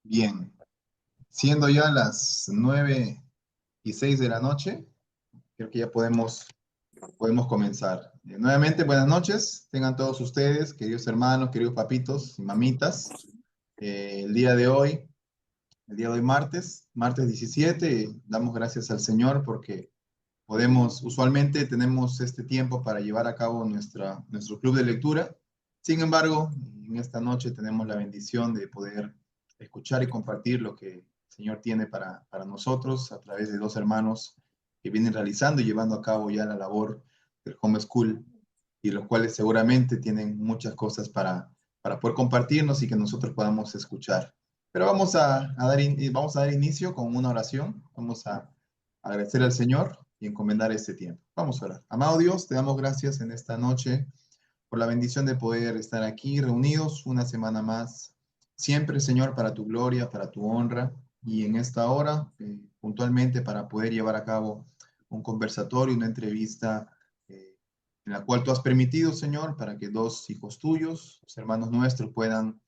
Bien, siendo ya las 9:06 de la noche, creo que ya podemos comenzar. Nuevamente, buenas noches, tengan todos ustedes, queridos hermanos, queridos papitos y mamitas. El día de hoy, martes 17, damos gracias al Señor porque usualmente tenemos este tiempo para llevar a cabo nuestro club de lectura. Sin embargo, en esta noche tenemos la bendición de poder escuchar y compartir lo que el Señor tiene para nosotros a través de dos hermanos que vienen realizando y llevando a cabo ya la labor del homeschool y los cuales seguramente tienen muchas cosas para poder compartirnos y que nosotros podamos escuchar. Pero vamos a dar inicio con una oración. Vamos a agradecer al Señor y encomendar este tiempo. Vamos a orar. Amado Dios, te damos gracias en esta noche por la bendición de poder estar aquí reunidos una semana más. Siempre, Señor, para tu gloria, para tu honra. Y en esta hora, puntualmente, para poder llevar a cabo un conversatorio, una entrevista en la cual tú has permitido, Señor, para que dos hijos tuyos, los hermanos nuestros, puedan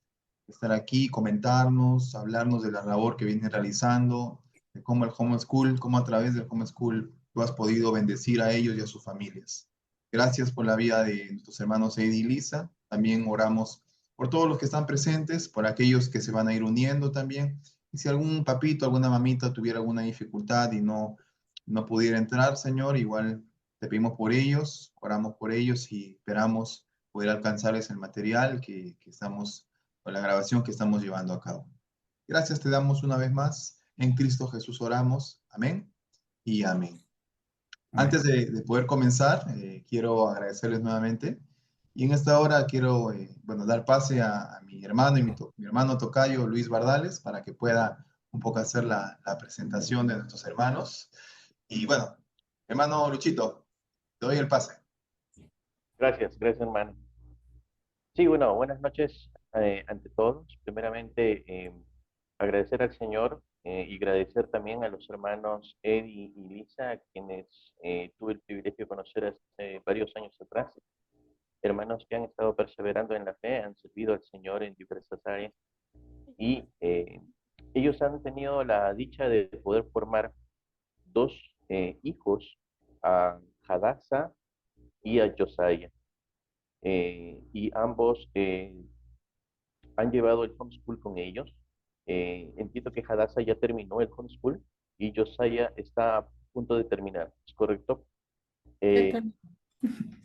estar aquí, comentarnos, hablarnos de la labor que vienen realizando, de cómo el homeschool, cómo a través del homeschool tú has podido bendecir a ellos y a sus familias. Gracias por la vida de nuestros hermanos Eddie y Lisa. También oramos por todos los que están presentes, por aquellos que se van a ir uniendo también. Y si algún papito, alguna mamita tuviera alguna dificultad y no pudiera entrar, Señor, igual te pedimos por ellos, oramos por ellos y esperamos poder alcanzarles el material que estamos, o la grabación que estamos llevando a cabo. Gracias te damos una vez más. En Cristo Jesús oramos. Amén y amén. Antes Amén. de poder comenzar, quiero agradecerles nuevamente. Y en esta hora quiero, bueno, dar pase a mi hermano y mi hermano tocayo Luis Bardales para que pueda un poco hacer la presentación de nuestros hermanos. Y bueno, hermano Luchito, te doy el pase. Gracias, hermano. Sí, bueno, buenas noches ante todos. Primeramente, agradecer al Señor y agradecer también a los hermanos Eddie y Lisa, a quienes tuve el privilegio de conocer hace varios años atrás. Hermanos que han estado perseverando en la fe, han servido al Señor en diversas áreas y ellos han tenido la dicha de poder formar dos hijos, a Hadassah y a Josiah. Y ambos han llevado el homeschool con ellos. Entiendo que Hadassah ya terminó el homeschool y Josiah está a punto de terminar, ¿es correcto? Ya Eh, terminé.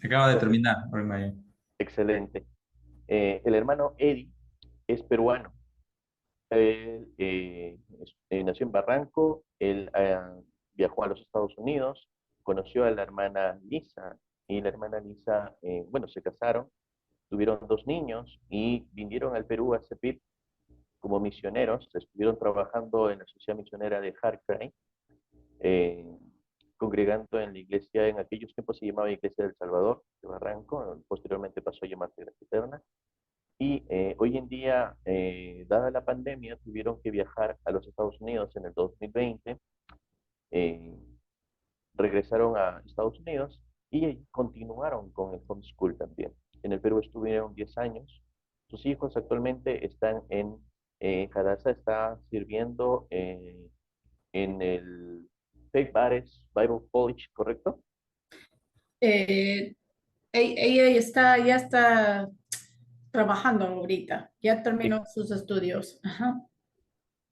Acaba de correcto, terminar, Ormaya. excelente. El hermano Eddie es peruano. Él nació en Barranco, él viajó a los Estados Unidos, conoció a la hermana Lisa y la hermana Lisa, bueno, se casaron, tuvieron dos niños y vinieron al Perú a servir como misioneros, estuvieron trabajando en la sociedad misionera de Harcray, eh, congregando en la iglesia, en aquellos tiempos se llamaba Iglesia del Salvador de Barranco, posteriormente pasó a llamarse Gracia Eterna, y hoy en día, dada la pandemia, tuvieron que viajar a los Estados Unidos en el 2020, eh, regresaron a Estados Unidos y continuaron con el homeschool también. En el Perú estuvieron 10 años. Sus hijos actualmente están en, Hadassah está sirviendo en el Faith Bares Bible College, ¿correcto? Eh, ella ya está trabajando ahorita, ya Ex- terminó sus estudios. Ajá.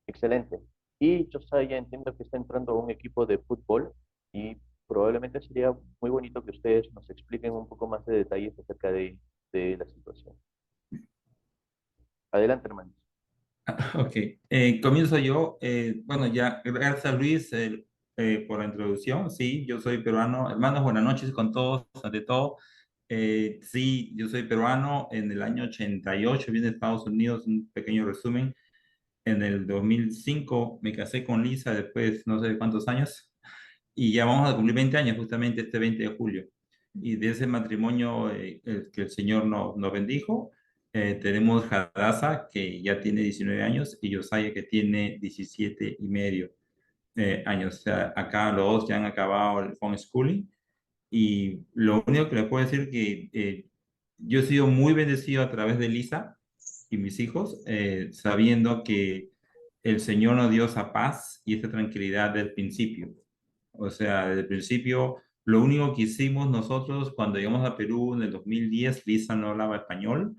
Excelente. Y Josiah entiendo que está entrando a un equipo de fútbol y probablemente sería muy bonito que ustedes nos expliquen un poco más de detalles acerca de la situación. Adelante, hermanos. Ok, comienzo yo. Bueno, ya, gracias Luis por la introducción. Sí, yo soy peruano. Hermanos, buenas noches con todos, ante todo. Sí, yo soy peruano. En el año 88 vine a Estados Unidos, un pequeño resumen. En el 2005 me casé con Lisa después no sé de cuántos años. Y ya vamos a cumplir 20 años, justamente este 20 de julio. Y de ese matrimonio que el Señor nos bendijo, tenemos Hadassah, que ya tiene 19 años, y Josiah, que tiene 17 y medio años. O sea, acá los dos ya han acabado el homeschooling. Y lo único que les puedo decir que yo he sido muy bendecido a través de Lisa y mis hijos, sabiendo que el Señor nos dio esa paz y esa tranquilidad del principio. O sea, desde el principio, lo único que hicimos nosotros cuando llegamos a Perú en el 2010, Lisa no hablaba español,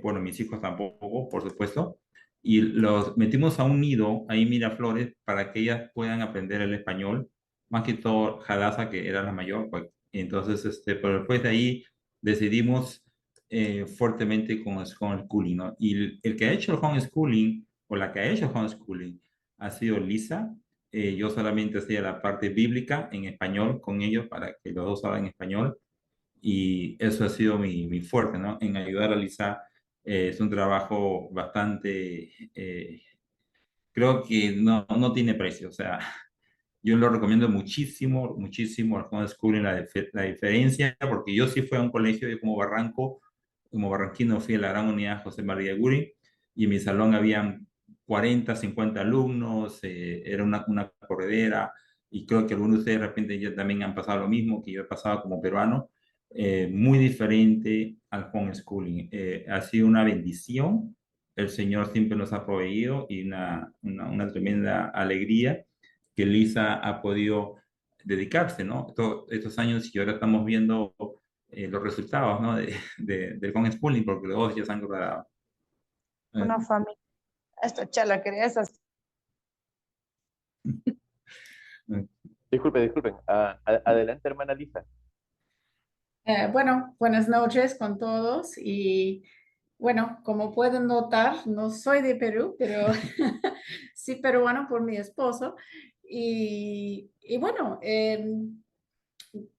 bueno, mis hijos tampoco, por supuesto, y los metimos a un nido ahí en Miraflores para que ellas puedan aprender el español, más que todo Hadassah, que era la mayor, pues, entonces, pero después de ahí decidimos fuertemente con el homeschooling, ¿no? Y el que ha hecho el homeschooling, o la que ha hecho el homeschooling, ha sido Lisa. Yo solamente hacía la parte bíblica en español con ellos para que los dos hablen español y eso ha sido mi fuerte, ¿no? En ayudar a Lisa es un trabajo bastante, creo que no tiene precio, o sea, yo lo recomiendo muchísimo, muchísimo al homeschooling, la diferencia, porque yo sí fui a un colegio, yo como barranquino fui a la Gran Unidad José María Guri, y en mi salón habían 40, 50 alumnos, era una corredera, y creo que algunos de ustedes de repente ya también han pasado lo mismo que yo he pasado como peruano, muy diferente al homeschooling. Ha sido una bendición, el Señor siempre nos ha proveído y una tremenda alegría que Lisa ha podido dedicarse, ¿no? Estos años y ahora estamos viendo los resultados, ¿no? Del homeschooling, porque los dos ya se han graduado. Una familia. Esta charla quería esas. Disculpen. Adelante, hermana Lisa. Bueno, buenas noches con todos y bueno, como pueden notar, no soy de Perú, pero sí peruano por mi esposo. Y bueno,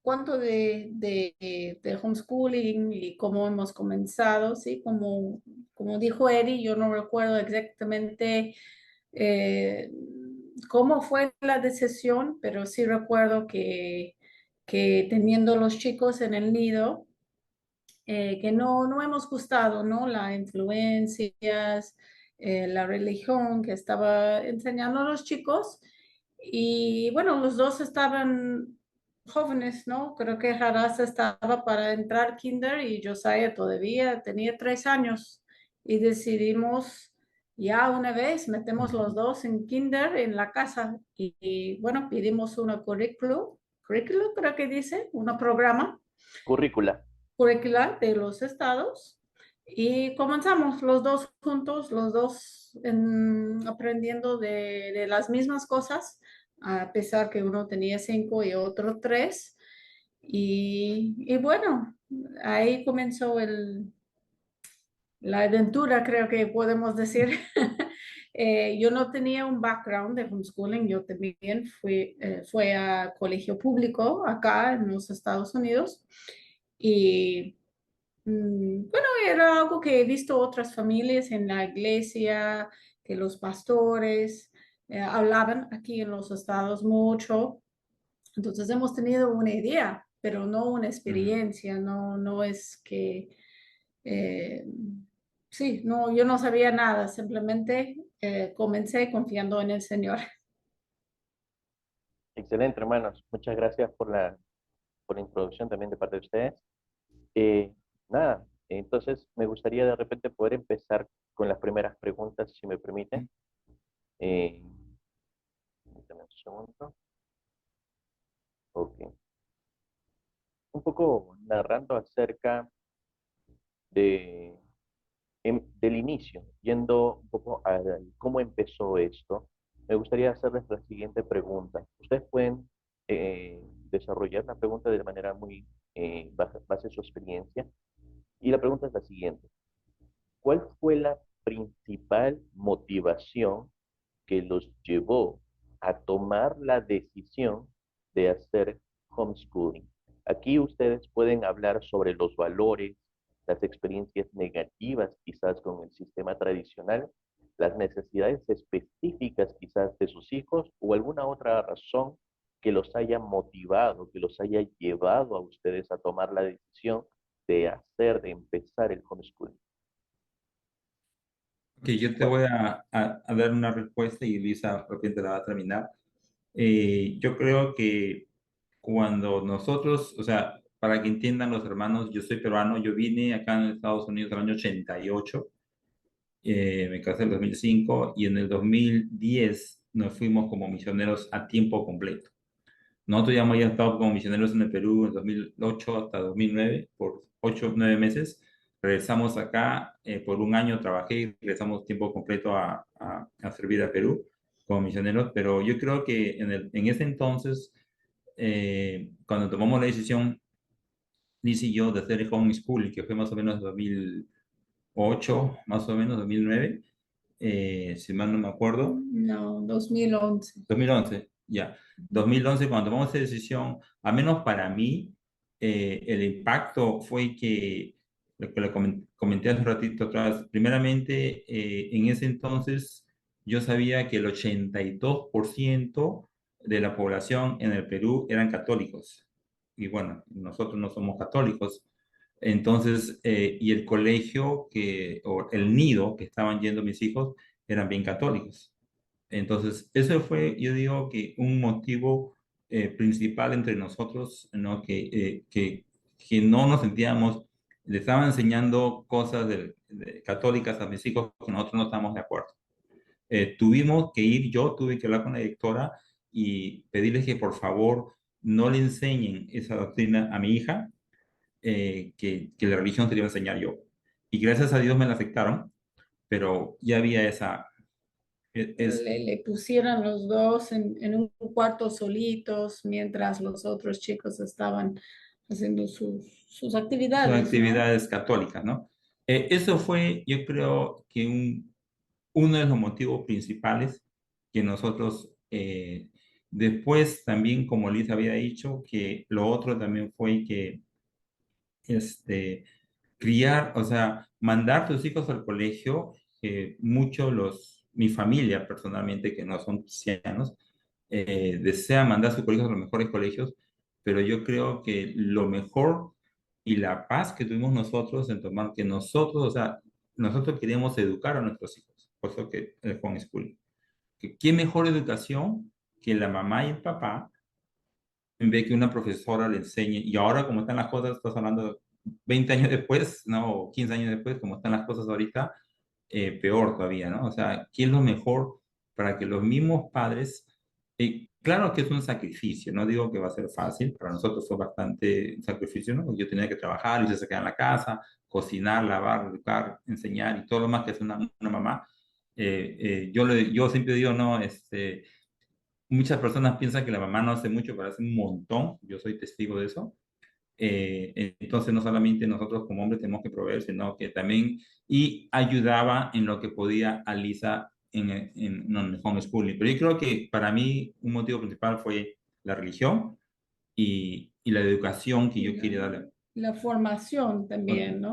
cuanto de homeschooling y cómo hemos comenzado, sí, como dijo Eri, yo no recuerdo exactamente eh, cómo fue la decisión, pero sí recuerdo que teniendo los chicos en el nido, que no hemos gustado, ¿no? Las influencias, la religión que estaba enseñando a los chicos. Y bueno, los dos estaban jóvenes, ¿no? Creo que Hadassah estaba para entrar kinder y Josiah todavía tenía 3 años. Y decidimos ya una vez, metemos los dos en kinder en la casa. Bueno, pedimos una currículum, creo que dice, un programa Currícula. curricular de los estados y comenzamos los dos juntos, los dos aprendiendo de las mismas cosas, a pesar que uno tenía 5 y otro 3. Y bueno, ahí comenzó la aventura, creo que podemos decir. Yo no tenía un background de homeschooling, yo también fui a colegio público acá en los Estados Unidos y bueno, era algo que he visto otras familias en la iglesia, que los pastores hablaban aquí en los estados mucho. Entonces hemos tenido una idea, pero no una experiencia, no es que, eh, sí, no, yo no sabía nada, simplemente comencé confiando en el Señor. Excelente, hermanos. Muchas gracias por la introducción también de parte de ustedes. Eh, Nada, entonces me gustaría de repente poder empezar con las primeras preguntas, si me permiten. Eh, Permítame un segundo. Ok. Un poco narrando acerca de, del inicio, yendo un poco a cómo empezó esto, me gustaría hacerles la siguiente pregunta. Ustedes pueden desarrollar la pregunta de manera muy base en su experiencia. Y la pregunta es la siguiente. ¿Cuál fue la principal motivación que los llevó a tomar la decisión de hacer homeschooling? Aquí ustedes pueden hablar sobre los valores, las experiencias negativas quizás con el sistema tradicional, las necesidades específicas quizás de sus hijos o alguna otra razón que los haya motivado, que los haya llevado a ustedes a tomar la decisión de empezar el homeschooling. Que yo te voy a dar una respuesta y Lisa repente la va a terminar. Yo creo que cuando nosotros, o sea, para que entiendan los hermanos, yo soy peruano, yo vine acá en Estados Unidos en el año 88 Me casé en el 2005 y en el 2010 nos fuimos como misioneros a tiempo completo. Nosotros ya habíamos estado como misioneros en el Perú en 2008 hasta 2009 por 8 9 meses. Regresamos acá por un año, trabajé y regresamos tiempo completo a servir a Perú como misioneros. Pero yo creo que en ese entonces, cuando tomamos la decisión, Liz y yo, de hacer el homeschooling, que fue más o menos 2008, más o menos 2009, si mal no me acuerdo, No, 2011. 2011, ya. 2011, cuando tomamos esa decisión, al menos para mí, el impacto fue que, lo que le comenté hace un ratito atrás, primeramente, en ese entonces yo sabía que el 82% de la población en el Perú eran católicos. Y bueno, nosotros no somos católicos. Entonces, y el colegio o el nido que estaban yendo mis hijos eran bien católicos. Entonces, eso fue, yo digo que un motivo principal entre nosotros, ¿no? Que no nos sentíamos, le estaban enseñando cosas católicas a mis hijos que nosotros no estábamos de acuerdo. Tuvimos que ir, yo tuve que hablar con la directora y pedirles que por favor no le enseñen esa doctrina a mi hija, que la religión te iba a enseñar yo. Y gracias a Dios me la aceptaron, pero ya había esa, Le pusieron los dos en un cuarto solitos mientras los otros chicos estaban haciendo sus son actividades, ¿no? actividades católicas, ¿no? Eso fue, yo creo que uno de los motivos principales que nosotros, después también, como Liz había dicho, que lo otro también fue que este, criar, o sea, mandar tus hijos al colegio, mi familia personalmente, que no son cristianos, desea mandar a sus hijos a los mejores colegios, pero yo creo que lo mejor y la paz que tuvimos nosotros en tomar que nosotros, o sea, nosotros queríamos educar a nuestros hijos, por eso que el homeschooling. ¿Qué mejor educación que la mamá y el papá en vez que una profesora le enseñe? Y ahora, como están las cosas, estás hablando 20 años después, ¿no? O 15 años después, como están las cosas ahorita, peor todavía, ¿no? O sea, ¿qué es lo mejor para que los mismos padres, claro que es un sacrificio, no digo que va a ser fácil, para nosotros fue bastante un sacrificio, ¿no? Yo tenía que trabajar, y se quedaba en la casa, cocinar, lavar, educar, enseñar y todo lo más que hace una mamá. Yo siempre digo, no, muchas personas piensan que la mamá no hace mucho, pero hace un montón. Yo soy testigo de eso. Entonces, no solamente nosotros como hombres tenemos que proveer, sino que también, y ayudaba en lo que podía a Lisa en el homeschooling. Pero yo creo que para mí un motivo principal fue la religión y la educación que yo quería darle. La formación también, ¿no?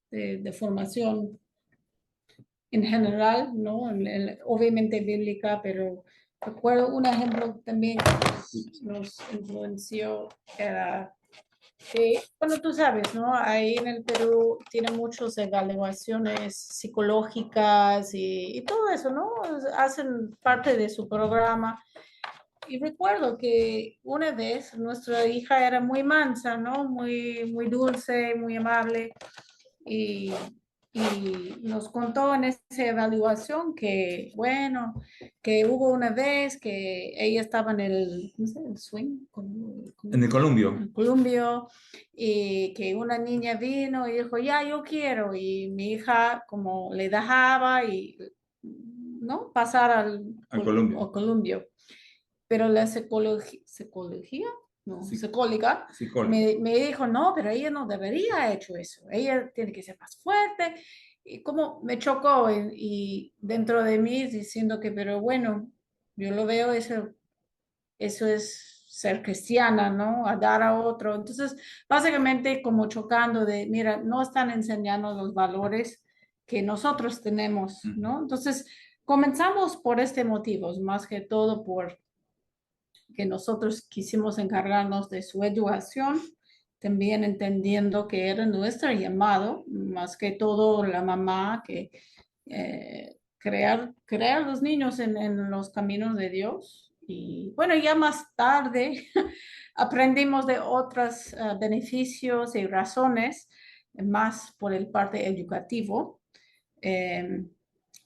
De formación en general, ¿no? Obviamente bíblica, pero recuerdo un ejemplo también que nos influenció, era que, bueno, tú sabes, ¿no? Ahí en el Perú tiene muchas evaluaciones psicológicas y todo eso, ¿no? Hacen parte de su programa. Y recuerdo que una vez nuestra hija era muy mansa, ¿no? Muy dulce, muy amable. Y, y nos contó en esa evaluación que, bueno, que hubo una vez que ella estaba en el, ¿cómo se llama? El swing, En el Columbio. el columpio, y que una niña vino y dijo, ya, yo quiero, y mi hija como le dejaba y, ¿no? Pasar Al Columbio. al columpio. Pero la psicología, no, psicóloga, Psicólogo. me dijo, no, pero ella no debería haber hecho eso, ella tiene que ser más fuerte, y como me chocó, y dentro de mí diciendo que, pero bueno, yo lo veo, eso es ser cristiana, ¿no? A dar a otro. Entonces, básicamente como chocando de, mira, no están enseñando los valores que nosotros tenemos, ¿no? Entonces, comenzamos por este motivo, más que todo por que nosotros quisimos encargarnos de su educación, también entendiendo que era nuestro llamado, más que todo la mamá, que crear los niños en los caminos de Dios. Y bueno, ya más tarde aprendimos de otros beneficios y razones, más por el parte educativo.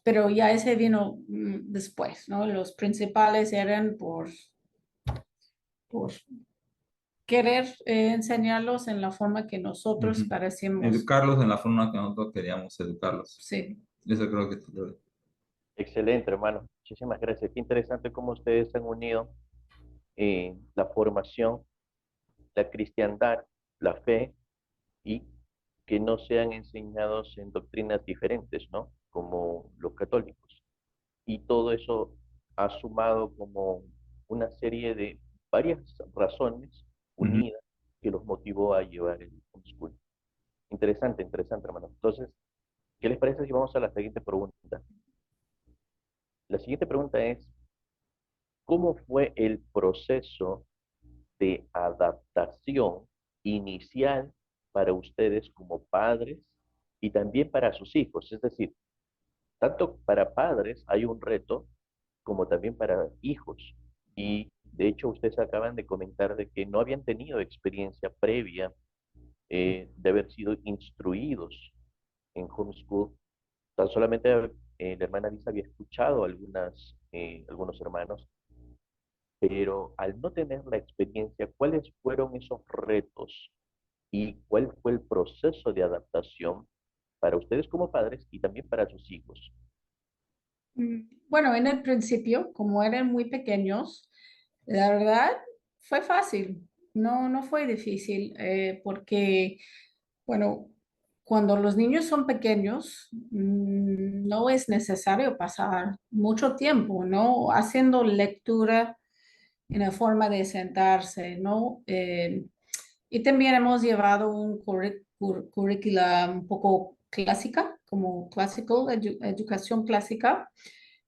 pero ya ese vino después, ¿no? Los principales eran por querer enseñarlos en la forma que nosotros Ujú. parecemos. Educarlos en la forma que nosotros queríamos educarlos. Sí. Eso creo que Excelente, hermano. Muchísimas gracias. Qué interesante cómo ustedes han unido la formación, la cristiandad, la fe y que no sean enseñados en doctrinas diferentes, ¿no? Como los católicos. Y todo eso ha sumado como una serie de varias razones Ujú. unidas que los motivó a llevar el homeschool. Interesante, interesante, hermano. Entonces, ¿qué les parece si vamos a la siguiente pregunta? La siguiente pregunta es, ¿cómo fue el proceso de adaptación inicial para ustedes como padres y también para sus hijos? Es decir, tanto para padres hay un reto como también para hijos. Y de hecho ustedes acaban de comentar de que no habían tenido experiencia previa de haber sido instruidos en homeschool. Tan solamente la hermana Lisa había escuchado algunos hermanos, pero al no tener la experiencia, ¿cuáles fueron esos retos y cuál fue el proceso de adaptación para ustedes como padres y también para sus hijos? Bueno, en el principio, como eran muy pequeños, la verdad fue fácil, no fue difícil, porque, bueno, cuando los niños son pequeños, no es necesario pasar mucho tiempo, ¿no? Haciendo lectura en la forma de sentarse, ¿no? Y también hemos llevado un currícula un poco clásica, como educación clásica,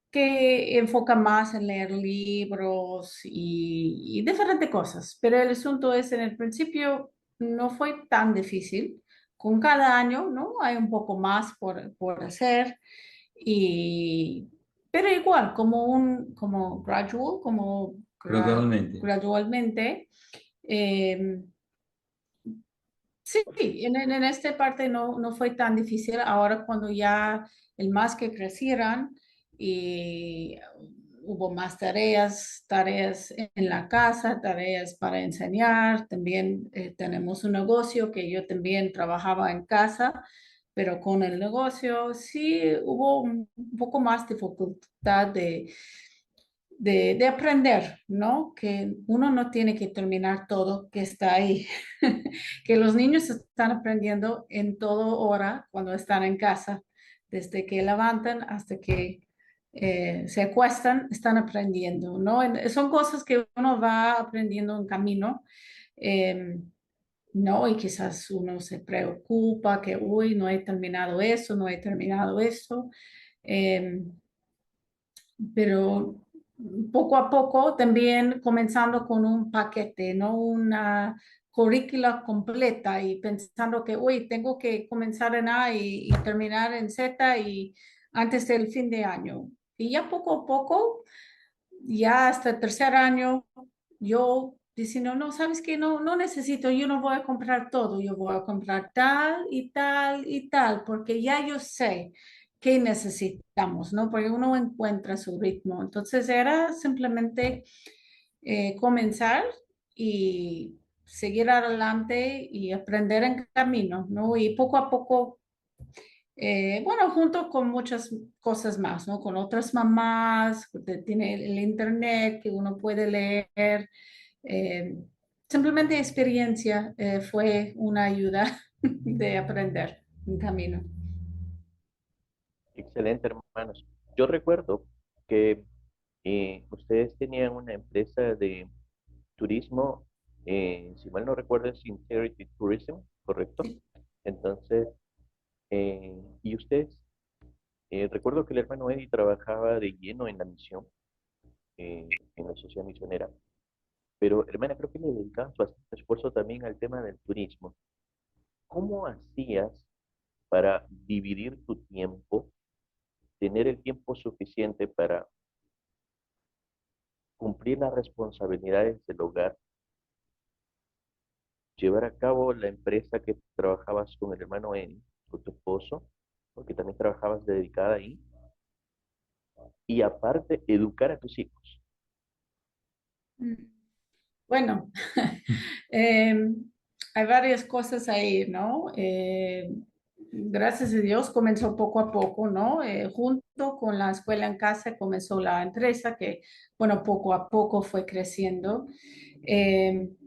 que enfoca más en leer libros y diferentes cosas. Pero el asunto es, en el principio no fue tan difícil. Con cada año, ¿no? Hay un poco más por hacer. Y, pero igual, como gradual, gradualmente. gradualmente. eh, Sí, en esta parte no fue tan difícil. Ahora cuando ya el más que crecieran y hubo más tareas en la casa, tareas para enseñar. También tenemos un negocio que yo también trabajaba en casa, pero con el negocio sí hubo un poco más dificultad de aprender, ¿no? Que uno no tiene que terminar todo que está ahí, que los niños están aprendiendo en todo hora cuando están en casa, desde que levantan hasta que se acuestan, están aprendiendo, ¿no? Son cosas que uno va aprendiendo en camino. eh, ¿No? Y quizás uno se preocupa que, uy, no he terminado eso, no he terminado eso. eh, pero poco a poco también comenzando con un paquete, no una currícula completa y pensando que, uy, tengo que comenzar en A y terminar en Z y antes del fin de año. Y ya poco a poco, ya hasta el tercer año, yo diciendo, no, sabes que no necesito, yo no voy a comprar todo, yo voy a comprar tal y tal y tal, porque ya yo sé qué necesitamos, ¿no? Porque uno encuentra su ritmo. Entonces era simplemente comenzar y seguir adelante y aprender en camino, ¿no? Y poco a poco, bueno, junto con muchas cosas más, ¿no? Con otras mamás, tiene el internet que uno puede leer. eh, Simplemente experiencia fue una ayuda de aprender en camino. Excelente, hermanos. Yo recuerdo que ustedes tenían una empresa de turismo, si mal no recuerdo, es Sincerity Tourism, ¿correcto? Entonces, y ustedes, recuerdo que el hermano Eddie trabajaba de lleno en la misión, en la sociedad misionera, pero hermana, creo que le dedicaba bastante esfuerzo también al tema del turismo. ¿Cómo hacías para dividir tu tiempo, tener el tiempo suficiente para cumplir las responsabilidades del hogar, llevar a cabo la empresa que trabajabas con el hermano Eni, con tu esposo, porque también trabajabas dedicada ahí, y aparte educar a tus hijos? Bueno, eh, hay varias cosas ahí, ¿no? Gracias a Dios comenzó poco a poco, ¿no? Junto con la escuela en casa comenzó la empresa que, bueno, poco a poco fue creciendo.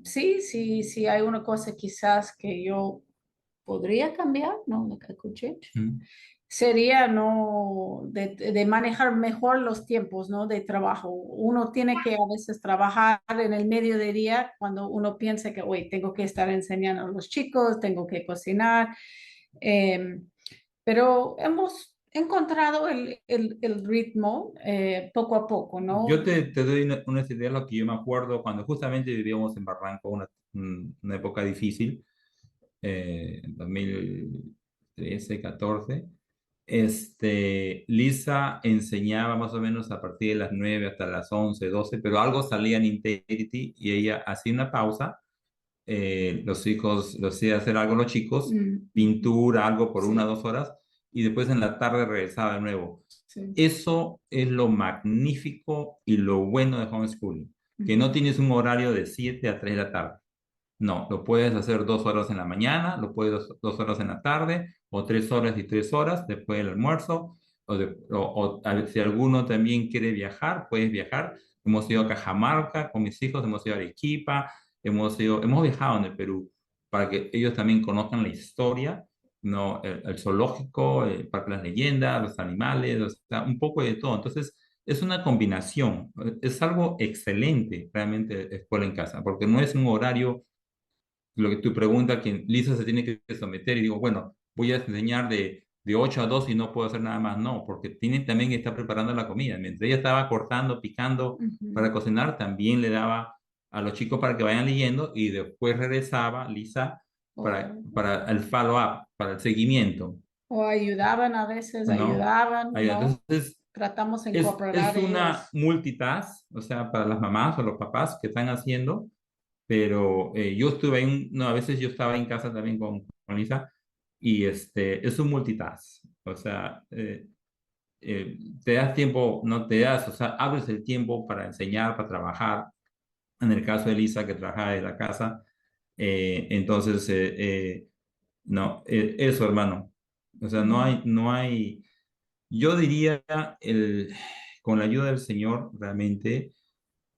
Sí, sí, sí, hay una cosa quizás que yo podría cambiar, ¿no? Lo que escuché. Mm. Sería no de manejar mejor los tiempos, ¿no? De trabajo. Uno tiene que a veces trabajar en el medio de día cuando uno piensa que, hoy tengo que estar enseñando a los chicos, tengo que cocinar. Eh, pero hemos encontrado el ritmo poco a poco, Yo ¿no? te doy unas ideas, lo que yo me acuerdo cuando justamente vivíamos en Barranco, una época difícil, 2013, 14. Lisa enseñaba más o menos a partir de las 9 hasta las 11, 12, pero algo salía en Integrity y ella hacía una pausa. Los hijos, los hacía hacer algo los chicos, Mm, pintura, algo por una o sí, 2 horas, y después en la tarde regresaba de nuevo. sí. Eso es lo magnífico y lo bueno de homeschooling, que no Ujú. tienes un horario de 7 a 3 de la tarde. No, lo puedes hacer 2 horas en la mañana, lo puedes 2 horas en la tarde, o 3 horas y 3 horas después del almuerzo, o a ver, si alguno también quiere viajar, puedes viajar. Hemos ido a Cajamarca con mis hijos, hemos ido a Arequipa, hemos viajado en el Perú para que ellos también conozcan la historia, ¿no? El zoológico, el Parque de las Leyendas, los animales, o sea, un poco de todo. Entonces, es una combinación, es algo excelente realmente escuela en casa, porque no es un horario lo que tú preguntas, que Lisa se tiene que someter y digo, bueno, voy a enseñar de 8 a 2 y no puedo hacer nada más. No, porque tiene también que estar preparando la comida. Mientras ella estaba cortando, picando Ujú. para cocinar, también le daba a los chicos para que vayan leyendo y después regresaba Lisa para el follow-up, para el seguimiento, O ayudaban a veces, ¿no? ayudaban, Ahí, ¿no? entonces, Tratamos de es incorporar una ellos. multitask, o sea, para las mamás o los papás que están haciendo, pero yo estuve ahí, no, a veces yo estaba en casa también con Lisa y es un multitask, o sea, te das tiempo, no te das, o sea, abres el tiempo para enseñar, para trabajar, en el caso de Lisa que trabaja de la casa, entonces, no, eso hermano, o sea, no hay, yo diría, con la ayuda del Señor, realmente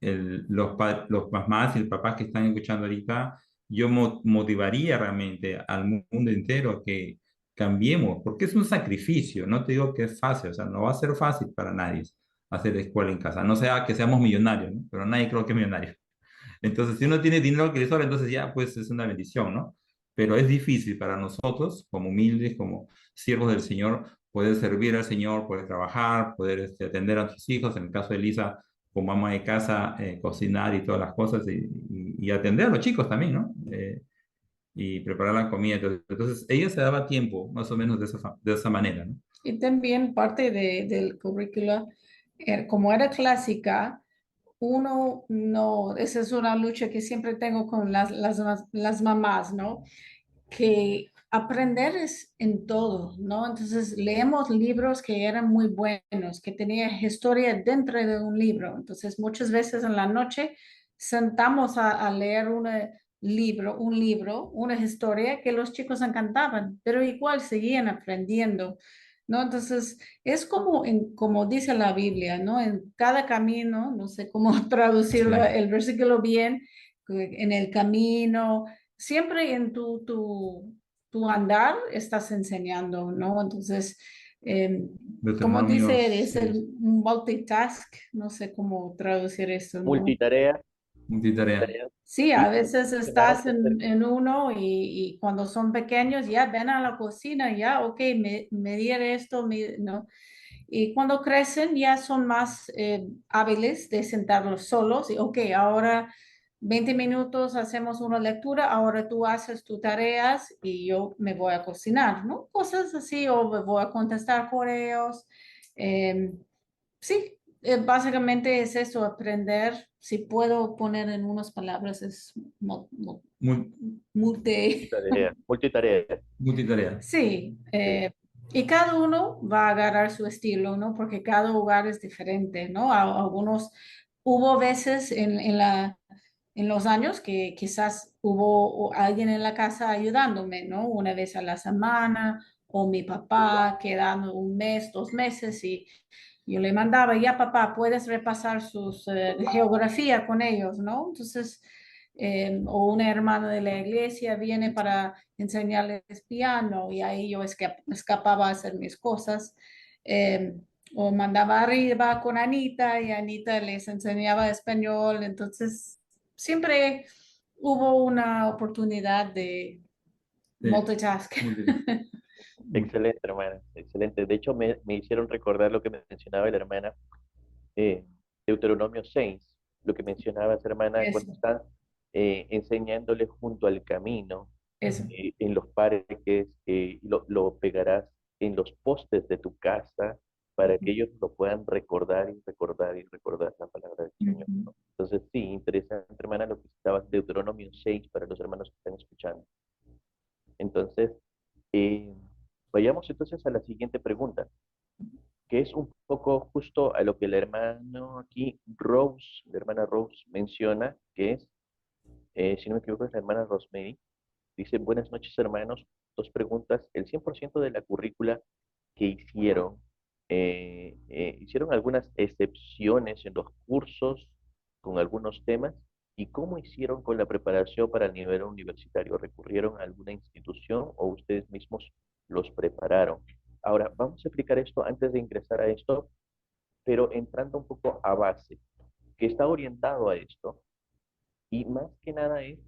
los mamás y el papás que están escuchando ahorita, yo motivaría realmente al mundo entero a que cambiemos, porque es un sacrificio, no te digo que es fácil, o sea, no va a ser fácil para nadie hacer escuela en casa, no sea que seamos millonarios, ¿no? Pero nadie creo que es millonario. Entonces, si uno tiene dinero que le sobra, entonces ya, pues es una bendición, ¿no? Pero es difícil para nosotros, como humildes, como siervos del Señor, poder servir al Señor, poder trabajar, poder atender a sus hijos, en el caso de Elisa, como ama de casa, cocinar y todas las cosas, y atender a los chicos también, ¿no? Y preparar la comida. Entonces, ella se daba tiempo, más o menos de esa manera, ¿no? Y también parte del currículo, como era clásica, uno no, esa es una lucha que siempre tengo con las mamás, ¿no? Que aprender es en todo, ¿no? Entonces leemos libros que eran muy buenos, que tenían historia dentro de un libro. Entonces muchas veces en la noche sentamos a leer un libro, una historia que los chicos encantaban, pero igual seguían aprendiendo, ¿no? Entonces es como dice la Biblia, ¿no? En cada camino, no sé cómo traducir Sí. el versículo bien, en el camino siempre en tu andar estás enseñando, ¿no? Entonces, como Deuteronomio dice, es el 6, multitask, no sé cómo traducir esto, ¿no? Multitarea, multitarea. multitarea. Sí, a Y veces estás mencionabas acerca, en uno y cuando son pequeños ya ven a la cocina, ya, ok, medir esto, ¿no? Y cuando crecen ya son más hábiles de sentarlos solos y, ok, ahora 20 minutos hacemos una lectura, ahora tú haces tus tareas y yo me voy a cocinar, ¿no? Cosas así, o me voy a contestar correos. Eh, sí, básicamente es eso, aprender, si puedo poner en unas palabras, es multi, multitarea, multitarea. sí, Sí. Y cada uno va a agarrar su estilo, ¿no? Porque cada hogar es diferente, ¿no? Algunos, hubo veces en los años que quizás hubo alguien en la casa ayudándome, ¿no? Una vez a la semana, o mi papá quedando un mes, 2 meses, y yo le mandaba, ya papá, puedes repasar sus geografía con ellos, ¿no? Entonces, o una hermana de la iglesia viene para enseñarles piano y ahí yo escapaba a hacer mis cosas. Eh, o mandaba arriba con Anita y Anita les enseñaba español. Entonces, siempre hubo una oportunidad de Sí, multitask. muy bien. Excelente, hermana, excelente. De hecho, me hicieron recordar lo que me mencionaba la hermana, eh, Deuteronomio 6, lo que mencionaba esa hermana cuando Eso, está enseñándole junto al camino, eso. en los parques, lo pegarás en los postes de tu casa para que ellos lo puedan recordar y recordar y recordar la palabra del Señor, Ujú. ¿no? Entonces, sí, interesante, hermana, lo que estabas Deuteronomio 6 para los hermanos que están escuchando. Entonces, eh, vayamos entonces a la siguiente pregunta, que es un poco justo a lo que el hermano aquí, Rose, la hermana Rose menciona, que es, si no me equivoco, es la hermana Rosemary. Dice, buenas noches, hermanos. Dos preguntas. El 100% de la currícula que hicieron, hicieron algunas excepciones en los cursos con algunos temas. ¿Y cómo hicieron con la preparación para el nivel universitario? ¿Recurrieron a alguna institución o ustedes mismos los prepararon? Ahora, vamos a explicar esto antes de ingresar a esto, pero entrando un poco a base, que está orientado a esto, y más que nada es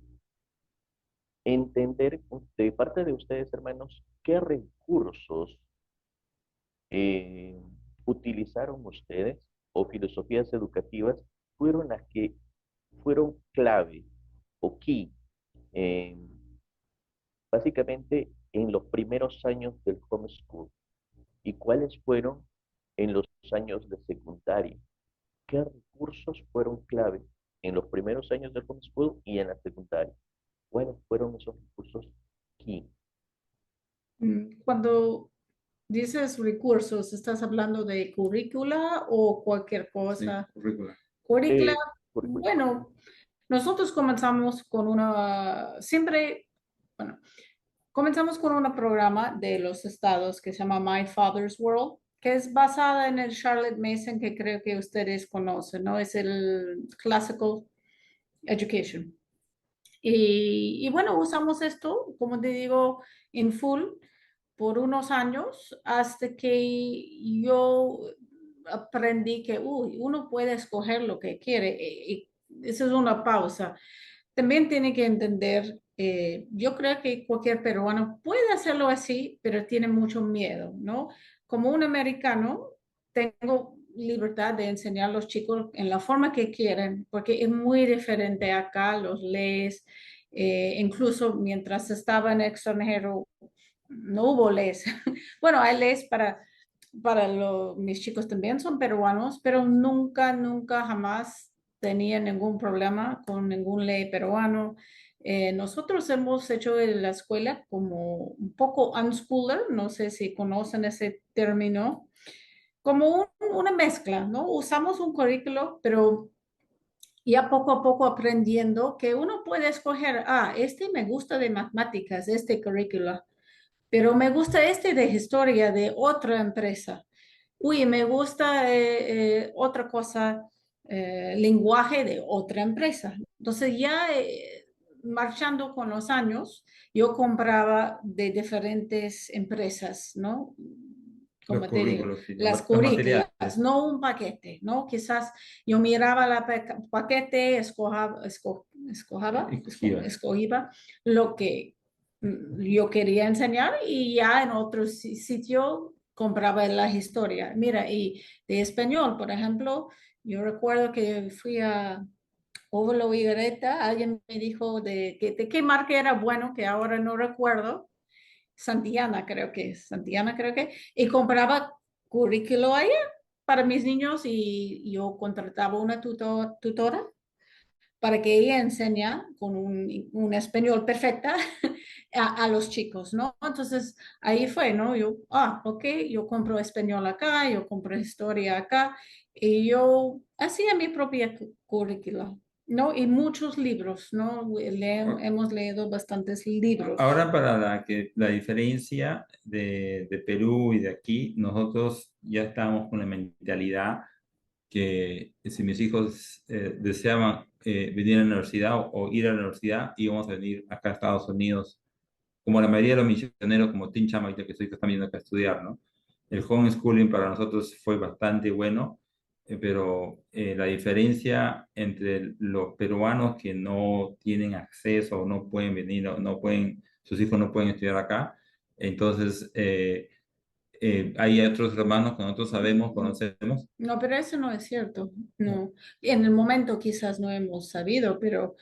entender de parte de ustedes, hermanos, qué recursos eh, utilizaron ustedes o filosofías educativas fueron las que fueron clave o key, eh, básicamente en los primeros años del homeschool y cuáles fueron en los años de secundaria. ¿Qué recursos fueron clave en los primeros años del homeschool y en la secundaria? ¿Cuáles fueron esos recursos key? Cuando dices recursos, ¿estás hablando de currícula o cualquier Sí, cosa? currícula. Currícula, Currículum. bueno, nosotros comenzamos con siempre, bueno, comenzamos con un programa de los estados que se llama My Father's World, que es basada en el Charlotte Mason, que creo que ustedes conocen, ¿no? Es el Classical Education. Y bueno, usamos esto, como te digo, en full por unos años hasta que yo aprendí que uno puede escoger lo que quiere. Y eso es una pausa. También tiene que entender, yo creo que cualquier peruano puede hacerlo así, pero tiene mucho miedo, ¿no? Como un americano, tengo libertad de enseñar a los chicos en la forma que quieren, porque es muy diferente acá, los leyes, incluso mientras estaba en extranjero, no hubo leyes. Bueno, hay leyes mis chicos también son peruanos, pero nunca, nunca, jamás tenía ningún problema con ningún ley peruano. Nosotros hemos hecho en la escuela como un poco unschooler, no sé si conocen ese término, como una mezcla, ¿no? Usamos un currículo, pero ya poco a poco aprendiendo que uno puede escoger, este me gusta de matemáticas, este currículo, pero me gusta este de historia de otra empresa. Uy, me gusta otra cosa, lenguaje de otra empresa. Entonces ya marchando con los años, yo compraba de diferentes empresas, ¿no? Los Como te digo, currículos, sí, las los currículas, materiales. no un paquete, ¿no? Quizás yo miraba la paquete, Escogida. escogía lo que yo quería enseñar y ya en otro sitio compraba la historia. Mira, y de español, por ejemplo, yo recuerdo que fui a Óvalo Vigareta, alguien me dijo de qué marca era bueno, que ahora no recuerdo, Santillana creo que, y compraba currículo allá para mis niños y yo contrataba una tutora para que ella enseña con un español perfecta a los chicos, ¿no? Entonces ahí fue, ¿no? Yo, ok, yo compro español acá, yo compro historia acá, y yo hacía mi propia currícula, ¿no? Y muchos libros, ¿no? Hemos leído bastantes libros. Ahora para la diferencia de Perú y de aquí, nosotros ya estamos con la mentalidad que si mis hijos deseaban venir a la universidad o ir a la universidad, íbamos a venir acá a Estados Unidos, como la mayoría de los misioneros, como Tim Chamaita, que sus hijos están viendo acá a estudiar, ¿no? El homeschooling para nosotros fue bastante bueno, pero la diferencia entre los peruanos que no tienen acceso o no pueden venir, o no pueden, sus hijos no pueden estudiar acá, entonces hay otros hermanos que nosotros sabemos, conocemos. No, pero eso no es cierto. No. En el momento quizás no hemos sabido, pero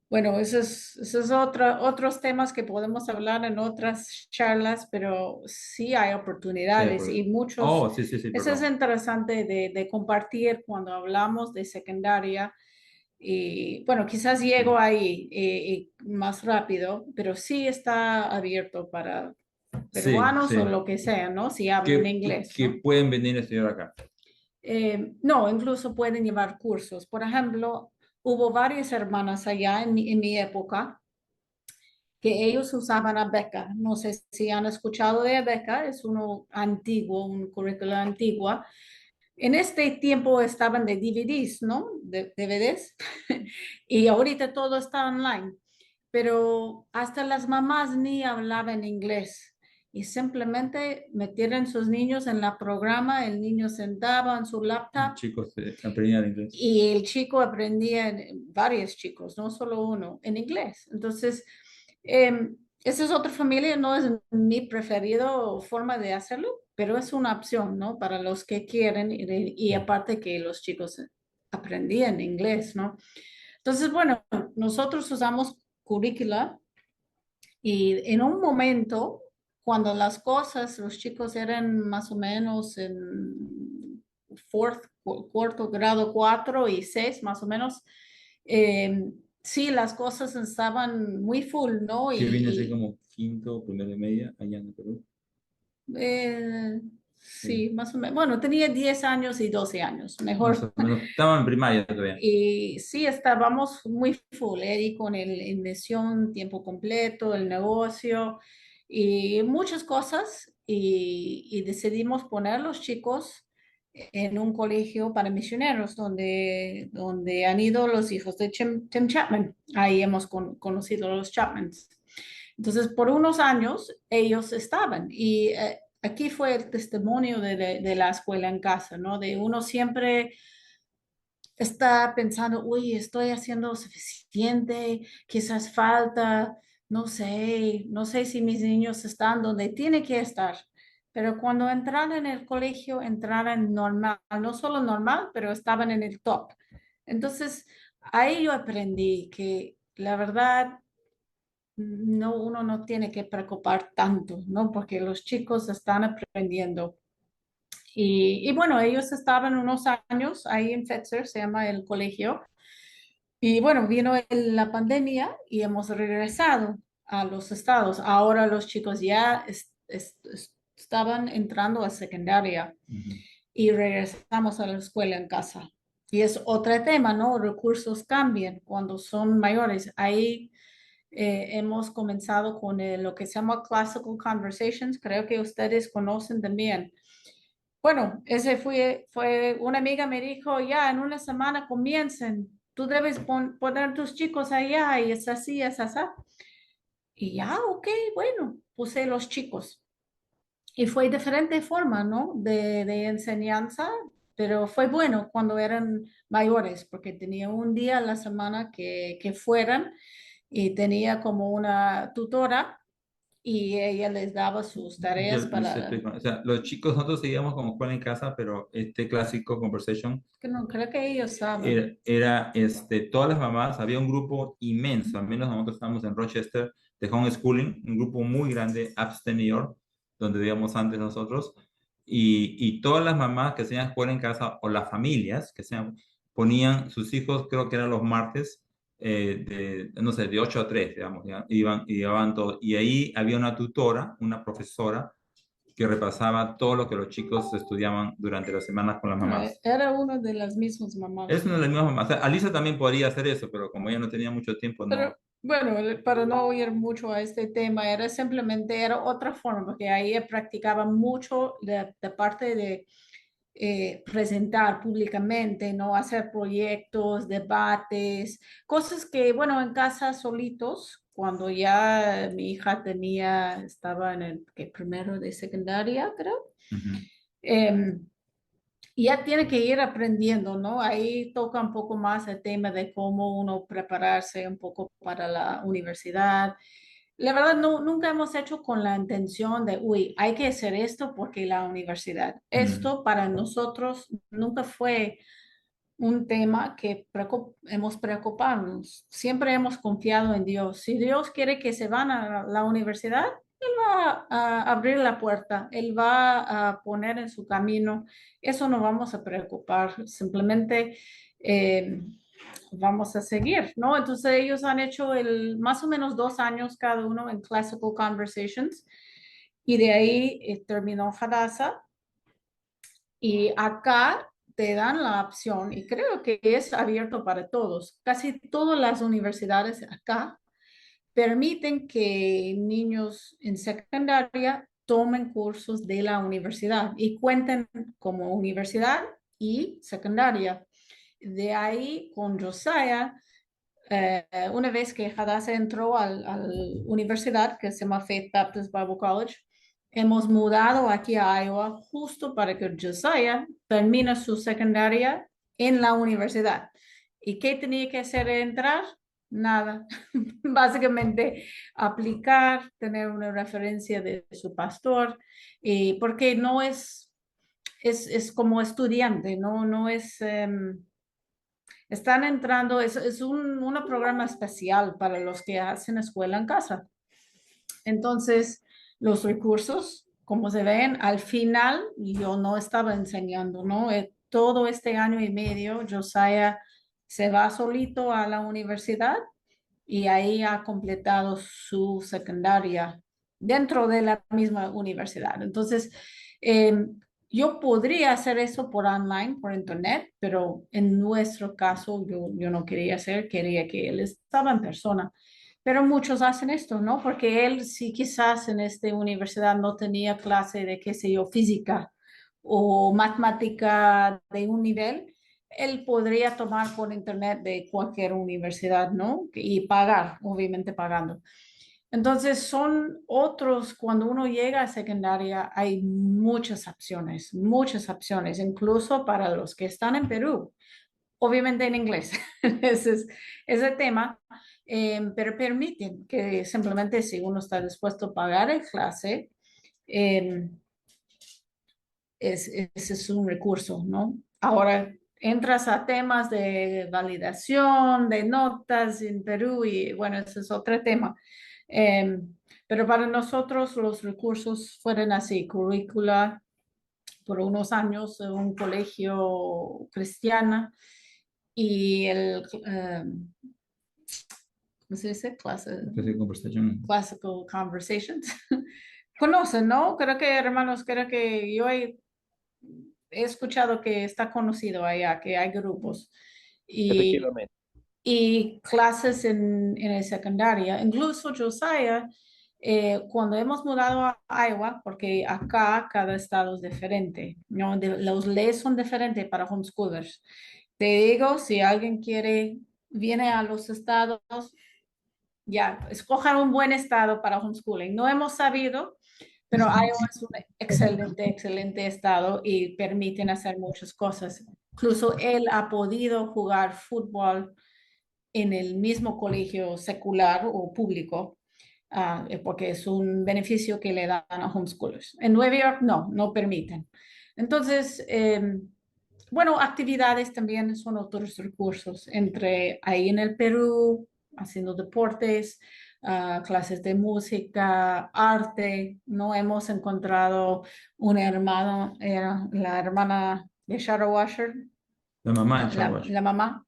bueno, esos otros temas que podemos hablar en otras charlas, pero sí hay oportunidades y muchos. Oh, sí, sí, sí, Eso es perdón. interesante de compartir cuando hablamos de secundaria. Y bueno, quizás llego ahí más rápido, pero sí está abierto para Sí, peruanos o sí. lo que sea, ¿no? Si hablan inglés, Que ¿no? pueden venir a estudiar acá. No, incluso pueden llevar cursos. Por ejemplo, hubo varias hermanas allá en mi época que ellos usaban Abeca. No sé si han escuchado de Abeca, es uno antiguo, un currículo antigua. En este tiempo estaban de DVDs, ¿no? De DVDs. Y ahorita todo está online. Pero hasta las mamás ni hablaban inglés. Y simplemente metieron sus niños en la programa, el niño sentaba en su laptop Chicos, aprendían inglés. y el chico aprendía, varios chicos, no solo uno, en inglés. Entonces, esa es otra familia, no es mi preferido forma de hacerlo, pero es una opción, ¿no? Para los que quieren y aparte que los chicos aprendían inglés, ¿no? Entonces, bueno, nosotros usamos currícula y en un momento, cuando las cosas, los chicos eran más o menos en cuarto grado 4 y 6, más o menos, sí, las cosas estaban muy full, ¿no? Que viene así como quinto, primero y media, allá en el Perú. Sí, más o menos. Bueno, tenía 10 años y 12 años, Más mejor. o menos. Estaban en primaria todavía. Y sí, estábamos muy full, y con el inversión, tiempo completo, el negocio y muchas cosas. Y decidimos poner los chicos en un colegio para misioneros donde han ido los hijos de Tim Chapman. Ahí hemos conocido a los Chapmans. Entonces, por unos años ellos estaban y aquí fue el testimonio de la escuela en casa, ¿no? De uno siempre está pensando, uy, estoy haciendo suficiente, quizás falta, no sé si mis niños están donde tienen que estar. Pero cuando entraron en el colegio, entraron normal, no solo normal, pero estaban en el top. Entonces, ahí yo aprendí que la verdad, no, uno no tiene que preocupar tanto, ¿no? Porque los chicos están aprendiendo. Y bueno, ellos estaban unos años ahí en Fetzer, se llama el colegio. Y bueno, vino la pandemia y hemos regresado a los estados. Ahora los chicos ya estaban entrando a secundaria y regresamos a la escuela en casa. Y es otro tema, ¿no? Recursos cambian cuando son mayores. Ahí hemos comenzado con lo que se llama Classical Conversations. Creo que ustedes conocen también. Bueno, ese fue una amiga me dijo, ya en una semana comiencen, tú debes poner tus chicos allá y es así, es así. Y ya, ok, bueno, puse los chicos. Y fue diferente forma, ¿no? De enseñanza, pero fue bueno cuando eran mayores, porque tenía un día a la semana que fueran y tenía como una tutora y ella les daba sus Yo tareas les para. explico. O sea, los chicos, nosotros seguíamos como escuela en casa, pero este clásico conversation Que no, creo que ellos saben. todas las mamás, había un grupo inmenso, al menos nosotros estábamos en Rochester, de homeschooling, un grupo muy grande, Upstate New York, donde vivíamos antes nosotros, y todas las mamás que hacían escuela en casa, o las familias que sean, ponían sus hijos, creo que eran los martes, no sé, de 8 a 3, digamos, ¿ya? Iban todos. Y ahí había una tutora, una profesora, que repasaba todo lo que los chicos estudiaban durante las semanas con las mamás. Era una de las mismas mamás. Es una de las mismas mamás. O sea, Alisa también podría hacer eso, pero como ella no tenía mucho tiempo, no. Pero bueno, para no ir mucho a este tema, era simplemente, era otra forma, porque ahí practicaba mucho de parte de presentar públicamente, ¿no? Hacer proyectos, debates, cosas que, bueno, en casa solitos, cuando ya mi hija estaba en el primero de secundaria, creo. Ujú. em, y ya tiene que ir aprendiendo, ¿no? Ahí toca un poco más el tema de cómo uno prepararse un poco para la universidad. La verdad, no, nunca hemos hecho con la intención de, uy, hay que hacer esto porque la universidad. Mm. Esto para nosotros nunca fue un tema que hemos preocuparnos. Siempre hemos confiado en Dios. Si Dios quiere que se van a la universidad, Él va a abrir la puerta, Él va a poner en su camino. Eso no vamos a preocupar, simplemente vamos a seguir, ¿no? Entonces ellos han hecho más o menos 2 años cada uno en Classical Conversations y de ahí terminó Hadassah y acá te dan la opción, y creo que es abierto para todos. Casi todas las universidades acá permiten que niños en secundaria tomen cursos de la universidad y cuenten como universidad y secundaria. De ahí, con Josiah, una vez que Hadassah entró a la universidad, que se llama Faith Baptist Bible College, hemos mudado aquí a Iowa justo para que Josiah termine su secundaria en la universidad. ¿Y qué tenía que hacer al entrar? Nada. Básicamente aplicar, tener una referencia de su pastor, porque no es como estudiante, no es... están entrando, es un programa especial para los que hacen escuela en casa. Entonces, los recursos, como se ven, al final yo no estaba enseñando, ¿no? Todo este año y medio, Josiah se va solito a la universidad y ahí ha completado su secundaria dentro de la misma universidad. Entonces, eh, yo podría hacer eso por online, por internet, pero en nuestro caso yo no quería hacer, quería que él estaba en persona. Pero muchos hacen esto, ¿no? Porque él sí quizás en esta universidad no tenía clase de, qué sé yo, física o matemática de un nivel, él podría tomar por internet de cualquier universidad, ¿no? Y pagar, obviamente pagando. Entonces son otros, cuando uno llega a secundaria hay muchas opciones, incluso para los que están en Perú, obviamente en inglés, ese es ese tema, pero permiten que simplemente si uno está dispuesto a pagar el clase, eh, ese es un recurso, ¿no? Ahora entras a temas de validación, de notas en Perú y bueno, ese es otro tema. Eh, pero para nosotros los recursos fueron así, currícula por unos años en un colegio cristiano y ¿cómo se dice? Entonces, conversación. Classical Conversations. Conocen, ¿no? Creo que, hermanos, creo que yo he escuchado que está conocido allá, que hay grupos Efectivamente. y clases en el secundaria. Incluso Josiah, cuando hemos mudado a Iowa, porque acá cada estado es diferente, ¿no? Los leyes son diferentes para homeschoolers. Te digo, si alguien viene a los estados, ya, escojan un buen estado para homeschooling. No hemos sabido, pero Iowa es un excelente estado y permiten hacer muchas cosas. Incluso él ha podido jugar fútbol en el mismo colegio secular o público, porque es un beneficio que le dan a homeschoolers. En Nueva York no permiten. Entonces, bueno, actividades también son otros recursos, entre ahí en el Perú, haciendo deportes, clases de música, arte. No hemos encontrado una hermana, la hermana de Shadow Washer, La mamá de la Charwash. mamá,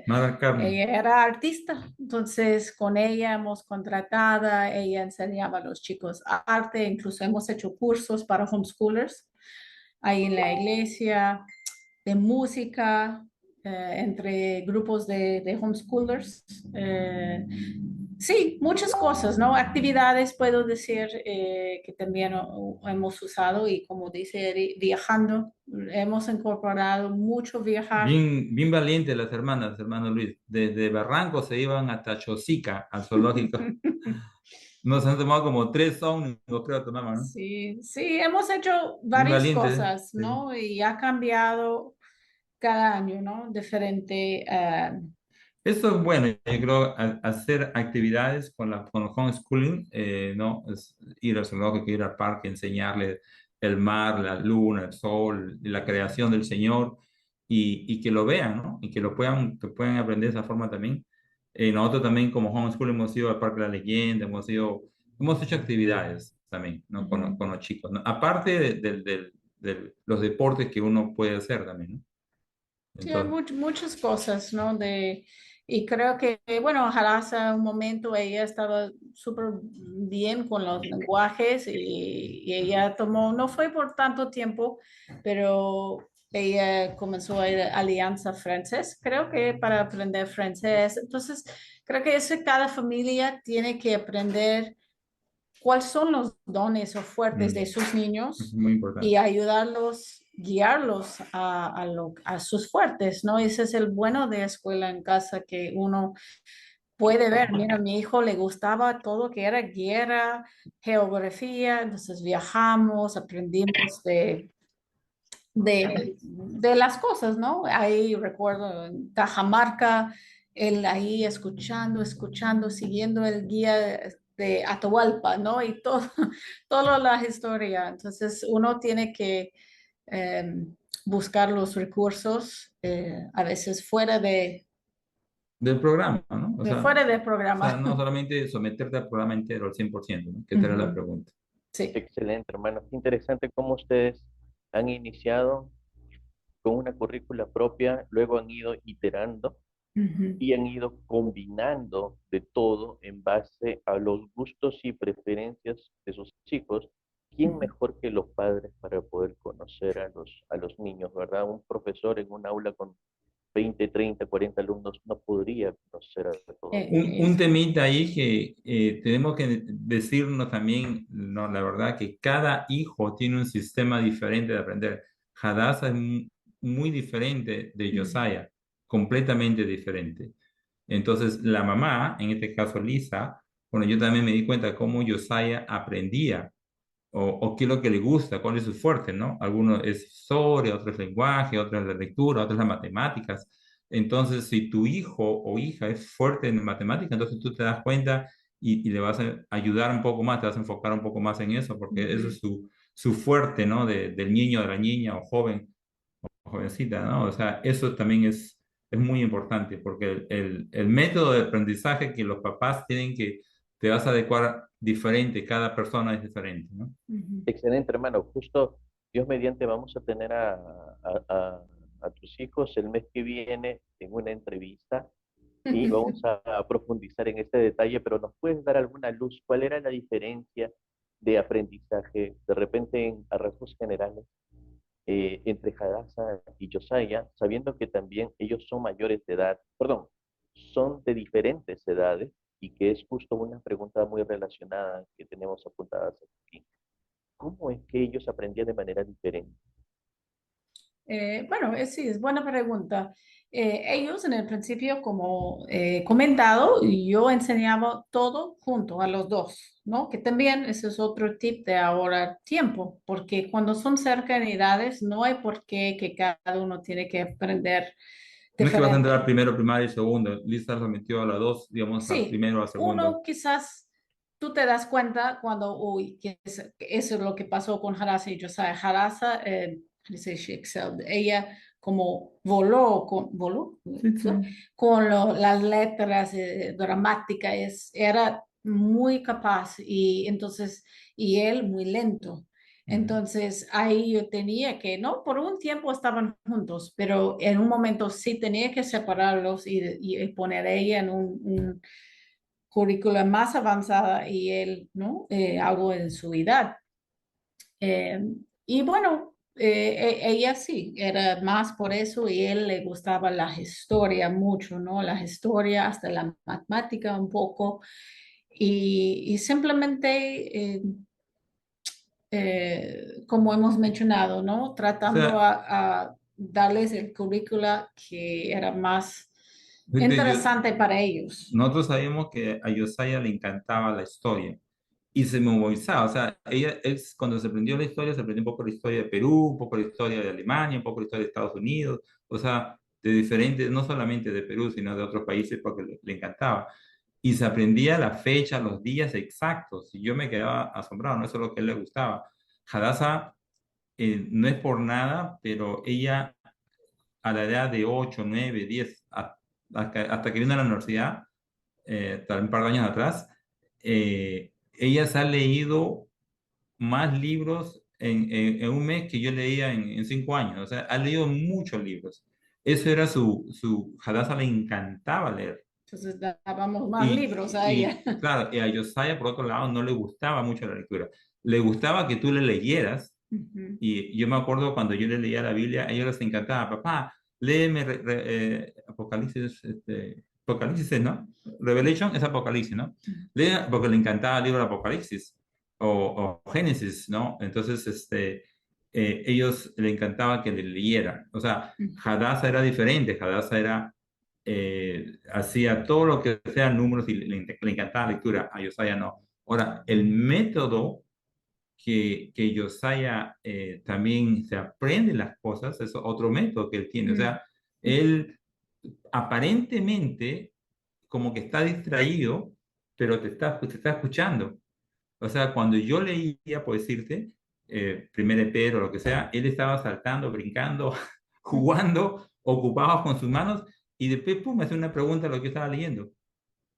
Mara Carmen. ella era artista, entonces con ella hemos contratada, ella enseñaba a los chicos arte, incluso hemos hecho cursos para homeschoolers ahí en la iglesia, de música, entre grupos de homeschoolers. Sí, muchas cosas, ¿no? Actividades, puedo decir, que también hemos usado y como dice Eri, viajando, hemos incorporado mucho viajar. Bien valientes las hermanas, hermano Luis. Desde Barranco se iban hasta Chosica, al zoológico. Nos han tomado como 3 ómnibus, creo, tomamos, ¿no? Sí, sí, hemos hecho Bien varias valientes, cosas, sí. ¿no? Y ha cambiado cada año, ¿no? Diferente. Eso es bueno, yo creo, hacer actividades con el homeschooling, ¿no? Es ir al zoológico, ir al parque, enseñarles el mar, la luna, el sol, la creación del Señor, y que lo vean, ¿no? Y que puedan aprender de esa forma también. Nosotros también como homeschooling hemos ido al Parque de la Leyenda, hemos hecho actividades también, ¿no? Con los chicos, ¿no? Aparte de los deportes que uno puede hacer también, ¿no? Sí, hay Entonces, muchas cosas, ¿no? Y creo que, bueno, ojalá hace un momento ella estaba súper bien con los lenguajes y ella tomó, no fue por tanto tiempo, pero ella comenzó a ir a Alianza Francés, creo que para aprender francés. Entonces, creo que eso cada familia tiene que aprender cuáles son los dones o fuertes de sus es niños muy y importante. ayudarlos, guiarlos a sus fuertes, ¿no? Ese es el bueno de escuela en casa, que uno puede ver, mira, a mi hijo le gustaba todo que era guerra, geografía, entonces viajamos, aprendimos de las cosas, ¿no? Ahí recuerdo en Cajamarca, él ahí escuchando, siguiendo el guía de Atahualpa, ¿no? Y todo, toda la historia. Entonces uno tiene que eh, buscar los recursos a veces Del programa, ¿no? O sea, fuera del o sea, programa. no solamente someterte al programa entero al 100%, ¿no? Que esta era la Ujú. pregunta. Sí. Excelente, hermano. Qué interesante cómo ustedes han iniciado con una currícula propia, luego han ido iterando Ujú. y han ido combinando de todo en base a los gustos y preferencias de sus chicos. ¿Quién Ujú. mejor que los padres para poder conocer a los niños, verdad? Un profesor en un aula con 20, 30, 40 alumnos no podría conocer a todos los Un niños. temita ahí que tenemos que decirnos también, no, la verdad, que cada hijo tiene un sistema diferente de aprender. Hadassah es muy diferente de Ujú. Josiah, completamente diferente. Entonces, la mamá, en este caso Lisa, bueno, yo también me di cuenta de cómo Josiah aprendía o qué es lo que le gusta, cuál es su fuerte, ¿no? Algunos es historia, otros es lenguaje, otros es la lectura, otros las matemáticas. Entonces, si tu hijo o hija es fuerte en matemáticas, entonces tú te das cuenta y le vas a ayudar un poco más, te vas a enfocar un poco más en eso, porque eso Ujú. es su fuerte, ¿no? Del niño, de la niña o joven o jovencita, ¿no? O sea, eso también es muy importante, porque el método de aprendizaje que los papás tienen que, te vas a adecuar diferente, cada persona es diferente, ¿no? Ujú. Excelente, hermano. Justo Dios mediante vamos a tener a tus hijos el mes que viene en una entrevista y vamos a profundizar en este detalle, pero ¿nos puedes dar alguna luz? ¿Cuál era la diferencia de aprendizaje, de repente a rasgos generales, entre Hadassah y Josiah, sabiendo que también ellos son mayores de edad, perdón, son de diferentes edades y que es justo una pregunta muy relacionada que tenemos apuntadas aquí? ¿Cómo es que ellos aprendían de manera diferente? Bueno, sí, es buena pregunta. Ellos en el principio, como he comentado, yo enseñaba todo junto a los dos, ¿no? Que también ese es otro tip de ahorrar tiempo, porque cuando son cerca en edades, no hay por qué que cada uno tiene que aprender No es que vas a entrar diferente. primero, primaria y segundo. Lisa se metió a la dos, digamos, al Sí, primero, a segundo. uno quizás tú te das cuenta cuando, uy, que eso es lo que pasó con Hadassah y Josiah. Hadassah, dice she excelled. Ella como voló, Sí, sí. con las letras, gramática, era muy capaz y entonces, y él muy lento. Entonces ahí yo tenía que, ¿no? Por un tiempo estaban juntos, pero en un momento sí tenía que separarlos y poner a ella en un currícula más avanzada y él, ¿no? Algo en su edad. Eh, y bueno, ella sí, era más por eso y él le gustaba la historia mucho, ¿no? La historia, hasta la matemática un poco. Y simplemente, como hemos mencionado, ¿no? O Tratando sea, a darles el currícula que era más fíjate, interesante para ellos. nosotros sabíamos que a Josiah le encantaba la historia y se memorizaba. O sea, ella es, cuando se aprendió la historia, se aprendió un poco la historia de Perú, un poco la historia de Alemania, un poco la historia de Estados Unidos, o sea, de diferentes, no solamente de Perú, sino de otros países porque le encantaba. Y se aprendía la fecha, los días exactos, y yo me quedaba asombrado, no eso es lo que a él le gustaba. Hadassah, no es por nada, pero ella a la edad de 8 9 10 hasta que vino a la universidad, tal un par de años atrás, ella se ha leído más libros en un mes que yo leía en 5 años. O sea, ha leído muchos libros. Eso era Hadassah le encantaba leer. Entonces dábamos más libros a ella. Claro, y a Josiah, por otro lado, no le gustaba mucho la lectura. Le gustaba que tú le leyeras, Ujú. y yo me acuerdo cuando yo le leía la Biblia, a ellos les encantaba, papá, léeme Apocalipsis, Apocalipsis, ¿no? Revelation es Apocalipsis, ¿no? Lea, porque le encantaba el libro de Apocalipsis o Génesis, ¿no? Entonces, ellos le encantaba que le leyera. O sea, Hadassah era diferente, Hadassah era, hacía todo lo que sea números y le encantaba la lectura, a Josiah no. Ahora, el método que Josiah también se aprende las cosas, es otro método que él tiene. O Ujú. sea, él aparentemente como que está distraído, pero te está escuchando. O sea, cuando yo leía, por decirte, primero Pedro, lo que sea, él estaba saltando, brincando, jugando, ocupado con sus manos, y después, pum, me hace una pregunta de lo que yo estaba leyendo.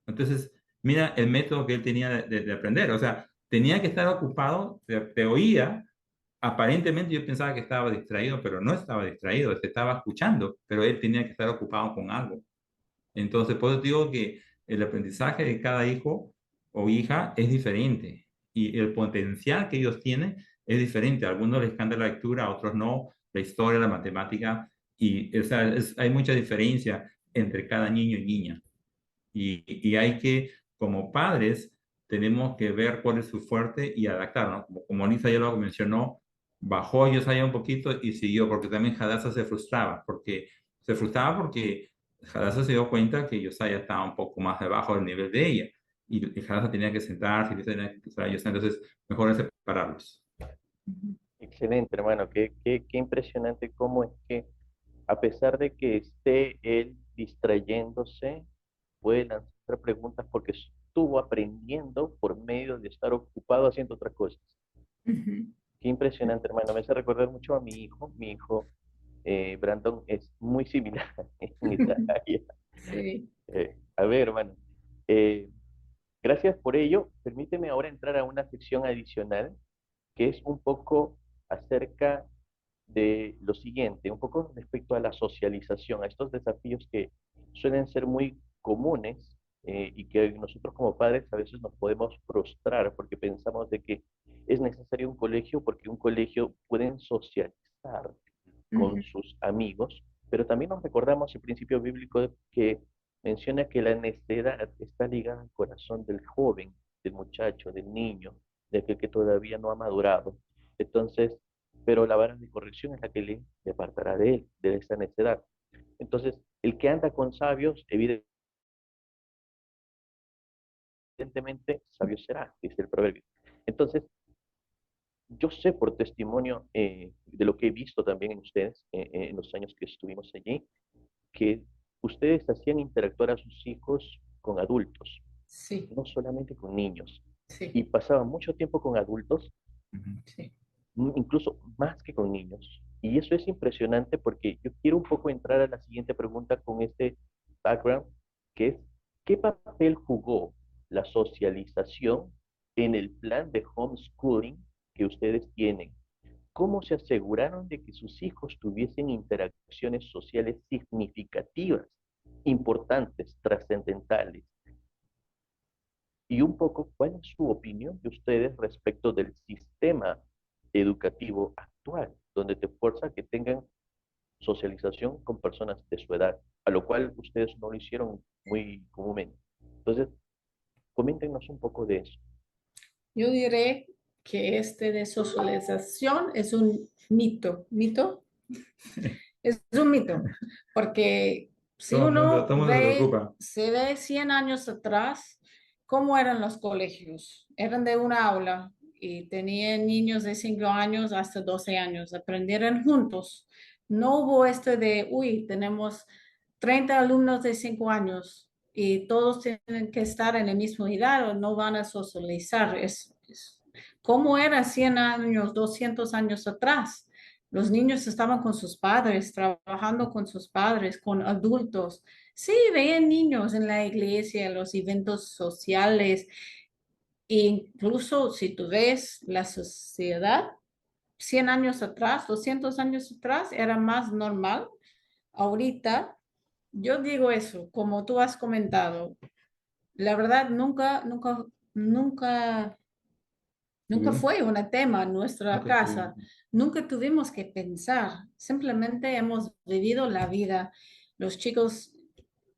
Entonces, mira el método que él tenía de aprender. O sea, tenía que estar ocupado, te oía. Aparentemente yo pensaba que estaba distraído, pero no estaba distraído, se estaba escuchando, pero él tenía que estar ocupado con algo. Entonces, por eso digo que el aprendizaje de cada hijo o hija es diferente y el potencial que ellos tienen es diferente. A algunos les encanta la lectura, a otros no, la historia, la matemática, y o sea, hay mucha diferencia entre cada niño y niña. Y hay que, como padres, tenemos que ver cuál es su fuerte y adaptarnos. Como Lisa ya lo mencionó, bajó Josiah un poquito y siguió, porque también Hadassah se frustraba porque Hadassah se dio cuenta que Josiah estaba un poco más debajo del nivel de ella. Y Hadassah tenía que sentarse y tenía que escuchar a Josiah. Entonces, mejor es separarlos. Excelente, hermano. Qué impresionante cómo es que, a pesar de que esté él distrayéndose, puede lanzar preguntas porque estuvo aprendiendo por medio de estar ocupado haciendo otras cosas. Ujú. Qué impresionante, hermano. Me hace recordar mucho a mi hijo. Mi hijo, Brandon, es muy similar en esta área. Sí. A ver, hermano. eh, Gracias por ello. Permíteme ahora entrar a una sección adicional que es un poco acerca de lo siguiente, un poco respecto a la socialización, a estos desafíos que suelen ser muy comunes, y que nosotros como padres a veces nos podemos frustrar porque pensamos de que es necesario un colegio porque un colegio pueden socializar con Ujú. sus amigos, pero también nos recordamos el principio bíblico que menciona que la necedad está ligada al corazón del joven, del muchacho, del niño, de aquel que todavía no ha madurado. Entonces, pero la vara de corrección es la que le apartará de él, de esa necedad. Entonces, el que anda con sabios, evidentemente, sabio será, dice el proverbio. Entonces, yo sé por testimonio, de lo que he visto también en ustedes, en los años que estuvimos allí, que ustedes hacían interactuar a sus hijos con adultos, Sí, no solamente con niños. sí, Y pasaban mucho tiempo con adultos, Ujú. sí. incluso más que con niños. Y eso es impresionante porque yo quiero un poco entrar a la siguiente pregunta con este background, que es, ¿qué papel jugó la socialización en el plan de homeschooling que ustedes tienen, ¿cómo se aseguraron de que sus hijos tuviesen interacciones sociales significativas, importantes, trascendentales? Y un poco, ¿cuál es su opinión de ustedes respecto del sistema educativo actual, donde te fuerza a que tengan socialización con personas de su edad, a lo cual ustedes no lo hicieron muy comúnmente? Entonces, coméntenos un poco de eso. Yo diré que este de socialización es un mito. ¿Mito? Es un mito, porque si uno todo el mundo se preocupa. se ve 100 años atrás, ¿cómo eran los colegios? Eran de una aula y tenían niños de 5 años hasta 12 años, aprendieron juntos. No hubo este de, uy, tenemos 30 alumnos de 5 años y todos tienen que estar en la misma edad o no van a socializar. ¿Cómo era 100 años, 200 años atrás? Los niños estaban con sus padres, trabajando con sus padres, con adultos. Sí, veían niños en la iglesia, en los eventos sociales. E incluso si tú ves la sociedad, 100 años atrás, 200 años atrás, era más normal. Ahorita, yo digo eso, como tú has comentado, la verdad nunca Tuvimos, fue un tema en nuestra nunca casa. tuvimos. Nunca tuvimos que pensar. Simplemente hemos vivido la vida. Los chicos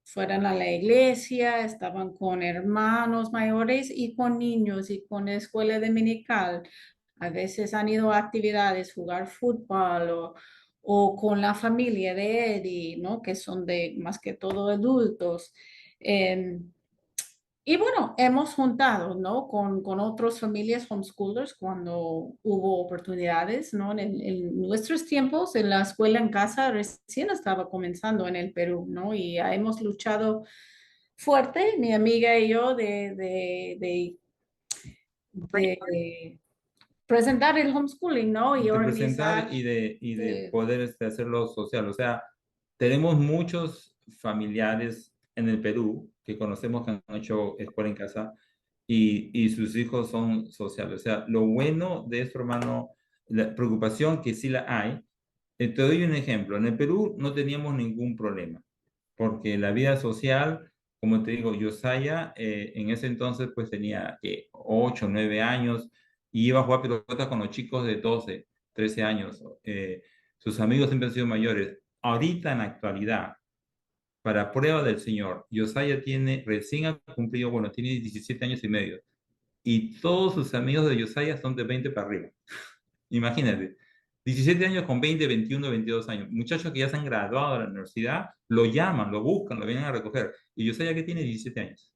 fueron a la iglesia, estaban con hermanos mayores y con niños y con escuela dominical. A veces han ido a actividades, jugar fútbol o con la familia de Eddie, ¿no? Que son de más que todo adultos. Em, y bueno, hemos juntado, ¿no? Con otras familias homeschoolers cuando hubo oportunidades, ¿no? En nuestros tiempos, en la escuela en casa recién estaba comenzando en el Perú, ¿no? Y hemos luchado fuerte, mi amiga y yo, de presentar el homeschooling, ¿no? Y De organizar. presentar y de de- poder hacerlo social. O sea, tenemos muchos familiares en el Perú que conocemos que han hecho escuela en casa y sus hijos son sociales. O sea, lo bueno de esto, hermano, la preocupación que sí la hay. Te doy un ejemplo. En el Perú no teníamos ningún problema porque la vida social, como te digo, Yosaya en ese entonces pues tenía 8, 9 años y iba a jugar pelota con los chicos de 12, 13 años. Sus amigos siempre han sido mayores. Ahorita en la actualidad, para prueba del Señor, Yosaya recién ha cumplido, bueno, tiene 17 años y medio y todos sus amigos de Yosaya son de 20 para arriba. Imagínate, 17 años con 20, 21, 22 años. Muchachos que ya se han graduado de la universidad, lo llaman, lo buscan, lo vienen a recoger. Y yo sé ya que tiene 17 años.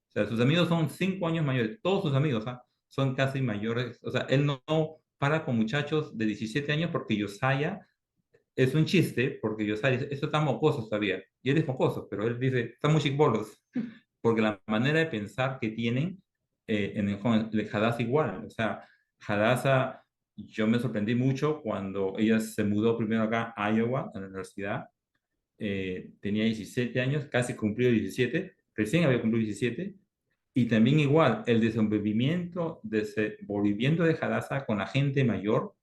O sea, sus amigos son 5 años mayores. Todos sus amigos, ¿ah? Son casi mayores. O sea, él no para con muchachos de 17 años porque Yosaya es un chiste, porque Yosaya dice, esto está mocoso todavía. Y él es mocoso, pero él dice, están muy chiquibolos. Porque la manera de pensar que tienen en el joven, de Hadassah igual. O sea, Hadassah, yo me sorprendí mucho cuando ella se mudó primero acá a Iowa, a la universidad. Tenía 17 años, casi cumplió 17, recién había cumplido 17. Y también igual, el desenvolvimiento de Hadassah con la gente mayor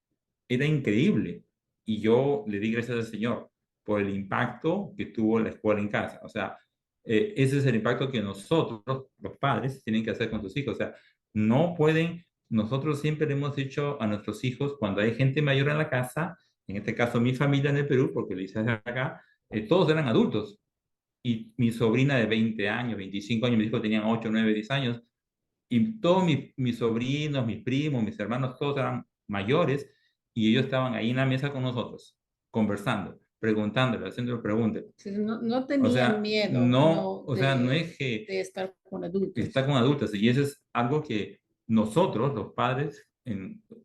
era increíble. Y yo le di gracias al Señor por el impacto que tuvo la escuela en casa. O sea, ese es el impacto que nosotros, los padres, tienen que hacer con sus hijos. O sea, no pueden, nosotros siempre le hemos dicho a nuestros hijos, cuando hay gente mayor en la casa, en este caso mi familia en el Perú, porque lo hice acá, todos eran adultos. Y mi sobrina de 20 años, 25 años, mis hijos tenían 8, 9, 10 años, y todos mis sobrinos, mis primos, mis hermanos, todos eran mayores y ellos estaban ahí en la mesa con nosotros, conversando, preguntándole, haciendo preguntas. Sí, no O tenían sea, miedo, no, ¿no? o sea, no es que De estar con está adultos. con adultos y eso es algo que nosotros, los padres,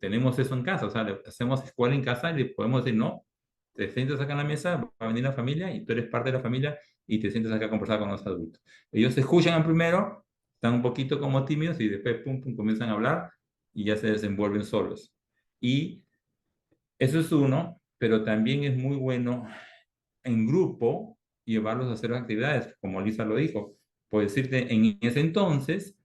tenemos eso en casa. O sea, hacemos escuela en casa y le podemos decir, no, te sientas acá en la mesa, va a venir la familia y tú eres parte de la familia y te sientas acá a conversar con los adultos. Ellos se escuchan primero, están un poquito como tímidos y después, pum, pum, comienzan a hablar y ya se desenvuelven solos. Y eso es uno, pero también es muy bueno en grupo llevarlos a hacer actividades, como Lisa lo dijo. Por decirte, en ese entonces,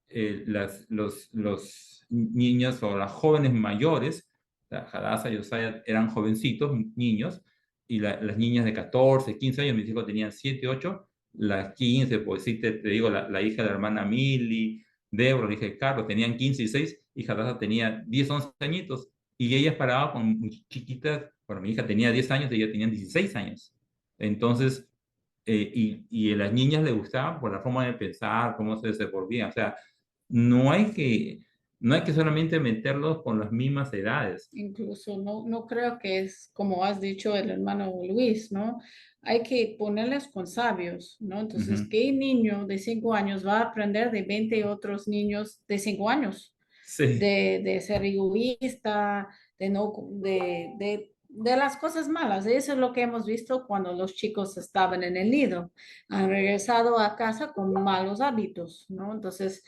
los niños o las jóvenes mayores, Hadassah y Josiah eran jovencitos, niños, y las niñas de 14, 15 años, mis hijos tenían 7, 8, las 15, pues sí, te digo, la hija de la hermana Milly, Débora, la hija de Carlos, tenían 15 y 6, y Hadassah tenía 10, 11 añitos, y ellas paraban con chiquitas, bueno, mi hija tenía 10 años, y ella tenía 16 años. Entonces, y a las niñas les gustaba por la forma de pensar, cómo se desenvolvían, o sea, no hay que, no hay que solamente meterlos con las mismas edades. Incluso no creo que es como has dicho el hermano Luis, ¿no? Hay que ponerles con sabios, ¿no? Entonces, Ujú. ¿qué niño de 5 años va a aprender de 20 otros niños de 5 años? Sí, De ser egoísta, de no, de las cosas malas. Eso es lo que hemos visto cuando los chicos estaban en el nido. Han regresado a casa con malos hábitos, ¿no? Entonces,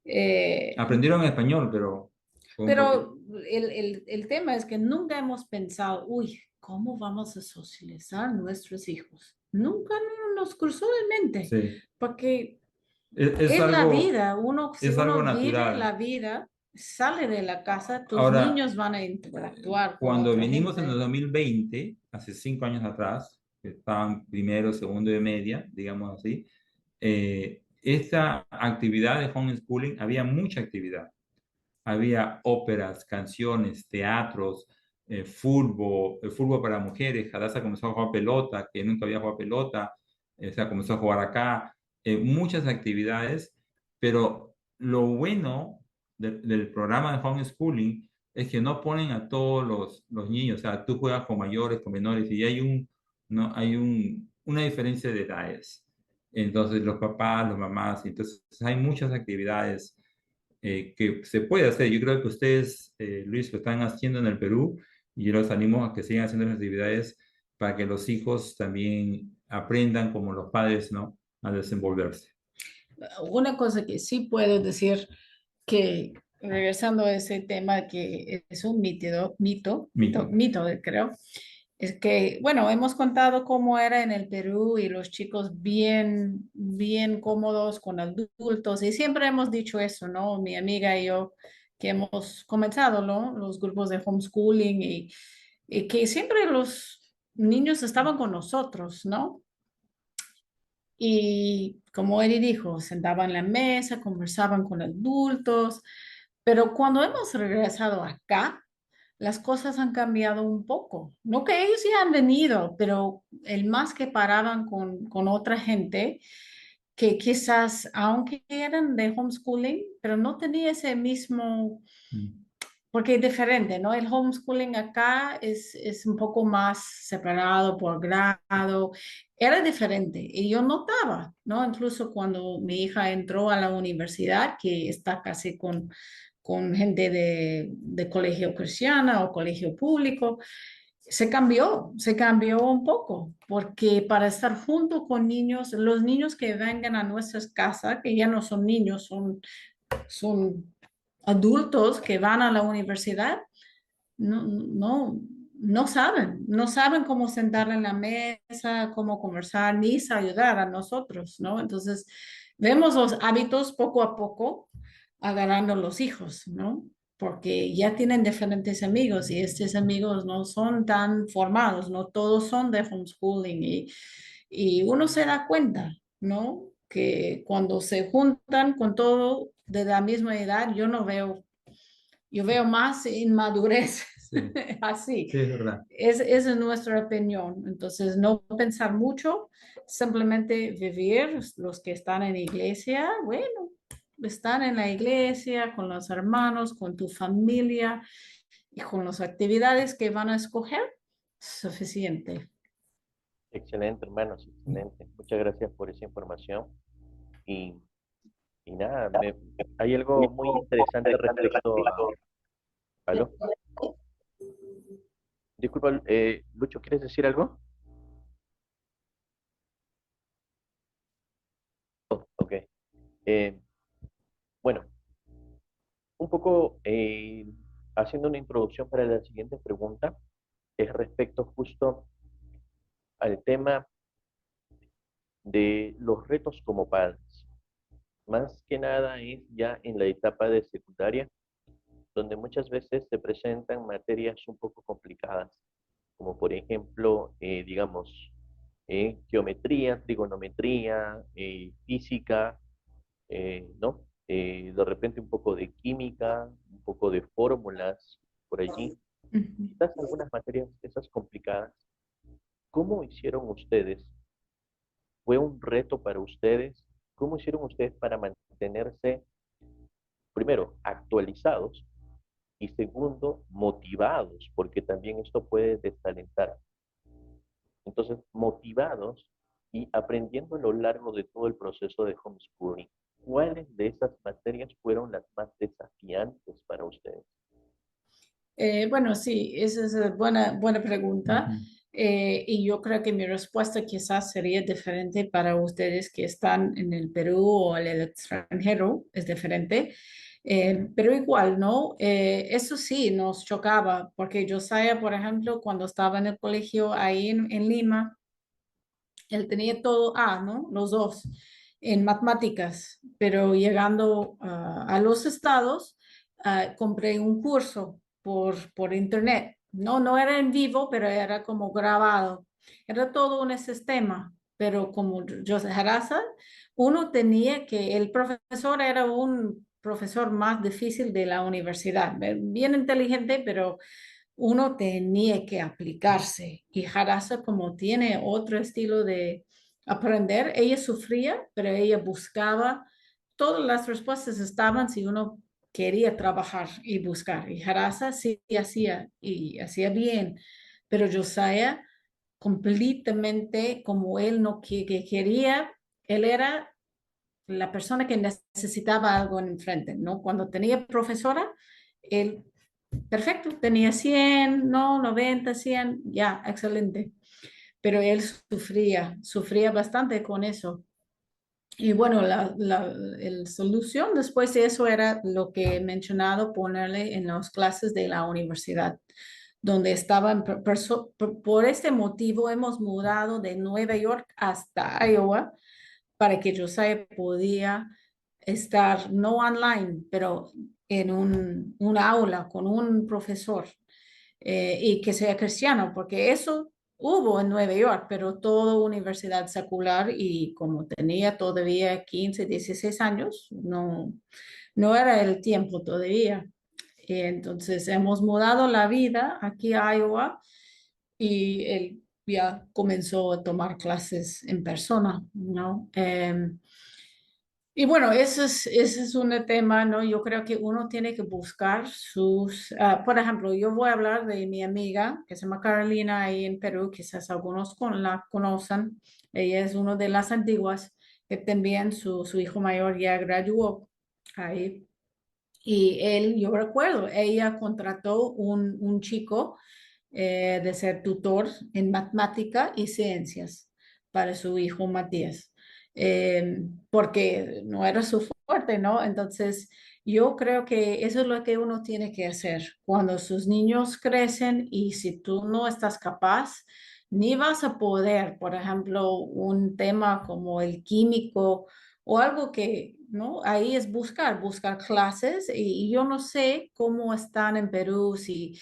eh, aprendieron español, pero fue un poquito. pero el tema es que nunca hemos pensado, uy, ¿cómo vamos a socializar nuestros hijos? Nunca nos cruzó en mente, Sí, porque es es la algo, vida. Si es algo uno vive la natural. vida, sale de la casa, tus Ahora, niños van a interactuar con cuando otra vinimos en el gente. 2020, hace 5 años atrás, que estaban primero, segundo de media, digamos así, esta actividad de homeschooling, había mucha actividad. Había óperas, canciones, teatros, fútbol para mujeres. Hadassah comenzó a jugar pelota, que nunca había jugado pelota, o sea, comenzó a jugar acá, muchas actividades, pero lo bueno del programa de homeschooling es que no ponen a todos los niños, o sea, tú juegas con mayores, con menores, y no, una diferencia de edades. Entonces, los papás, las mamás, entonces hay muchas actividades que se puede hacer. Yo creo que ustedes, Luis, lo están haciendo en el Perú y yo los animo a que sigan haciendo las actividades para que los hijos también aprendan como los padres, ¿no? A desenvolverse. Una cosa que sí puedo decir que, regresando a ese tema que es un Mito. creo, es que, bueno, hemos contado cómo era en el Perú y los chicos bien cómodos con adultos y siempre hemos dicho eso, ¿no? Mi amiga y yo que hemos comenzado, ¿no? Los grupos de homeschooling y que siempre los niños estaban con nosotros, ¿no? Y como Eri dijo, sentaban en la mesa, conversaban con adultos, pero cuando hemos regresado acá, las cosas han cambiado un poco. No que ellos ya han venido, pero el más que paraban con otra gente que quizás, aunque eran de homeschooling, pero no tenía ese mismo Mm. porque es diferente, ¿no? El homeschooling acá es un poco más separado por grado. Era diferente y yo notaba, ¿no? Incluso cuando mi hija entró a la universidad, que está casi con gente de colegio cristiano o colegio público, se cambió un poco, porque para estar junto con niños, los niños que vengan a nuestras casas, que ya no son niños, son adultos que van a la universidad, no saben cómo sentar en la mesa, cómo conversar, ni ayudar a nosotros, ¿no? Entonces, vemos los hábitos poco a poco agarrando los hijos, ¿no? Porque ya tienen diferentes amigos y estos amigos no son tan formados, no todos son de homeschooling y uno se da cuenta, ¿no? Que cuando se juntan con todo de la misma edad, yo veo más inmadurez Sí, así. sí, es verdad. Esa es nuestra opinión. Entonces, no pensar mucho, simplemente vivir. Los que están en iglesia, bueno, están en la iglesia con los hermanos, con tu familia y con las actividades que van a escoger, suficiente. Excelente, hermanos, excelente. Muchas gracias por esa información. Y, y nada, hay algo muy interesante respecto a... ¿Aló? Disculpa, Lucho, ¿quieres decir algo? Ok. Eh, bueno, un poco haciendo una introducción para la siguiente pregunta, es respecto justo al tema de los retos como padres. Más que nada es ya en la etapa de secundaria, donde muchas veces se presentan materias un poco complicadas, como por ejemplo, digamos, geometría, trigonometría, física, ¿no? De repente un poco de química, un poco de fórmulas por allí. Ujú. Quizás algunas materias esas complicadas. ¿Cómo hicieron ustedes? ¿Fue un reto para ustedes? ¿Cómo hicieron ustedes para mantenerse, primero, actualizados y segundo, motivados? Porque también esto puede desalentar. Entonces, motivados y aprendiendo a lo largo de todo el proceso de homeschooling, ¿cuáles de esas materias fueron las más desafiantes para ustedes? Bueno, sí, esa es una buena pregunta. Ujú. Y yo creo que mi respuesta quizás sería diferente para ustedes que están en el Perú o en el extranjero, es diferente. Pero igual, ¿no? Eso sí, nos chocaba, porque Josiah, por ejemplo, cuando estaba en el colegio ahí en Lima, él tenía todo A, ¿no? Los dos en matemáticas, pero llegando a los estados, compré un curso por internet. No, no era en vivo, pero era como grabado. Era todo un sistema, pero como Joseph Harasa, uno tenía que, el profesor era un profesor más difícil de la universidad, bien inteligente, pero uno tenía que aplicarse. Y Hadassah, como tiene otro estilo de aprender, ella sufría, pero ella buscaba, todas las respuestas estaban si uno quería trabajar y buscar. Y Hadassah sí hacía y hacía bien, pero Josiah completamente como él no que quería, él era la persona que necesitaba algo en frente, ¿no? Cuando tenía profesora, él, perfecto, tenía 100, no, 90, 100, ya, excelente. Pero él sufría bastante con eso. Y bueno, la solución después de eso era lo que he mencionado, ponerle en las clases de la universidad, donde estaban, por este motivo hemos mudado de Nueva York hasta Iowa para que Josiah podía estar no online, pero en un aula con un profesor y que sea cristiano, porque eso hubo en Nueva York, pero toda universidad secular y como tenía todavía 15, 16 años, no era el tiempo todavía. Y entonces hemos mudado la vida aquí a Iowa y él ya comenzó a tomar clases en persona, ¿no? Y bueno, ese es un tema, ¿no? Yo creo que uno tiene que buscar sus, por ejemplo, yo voy a hablar de mi amiga que se llama Carolina ahí en Perú, quizás algunos la conocen. Ella es una de las antiguas, que también su hijo mayor ya graduó ahí. Y él, yo recuerdo, ella contrató un chico de ser tutor en matemática y ciencias para su hijo Matías, porque no era su fuerte, ¿no? Entonces, yo creo que eso es lo que uno tiene que hacer cuando sus niños crecen y si tú no estás capaz, ni vas a poder, por ejemplo, un tema como el químico o algo que, ¿no? Ahí es buscar clases y yo no sé cómo están en Perú, si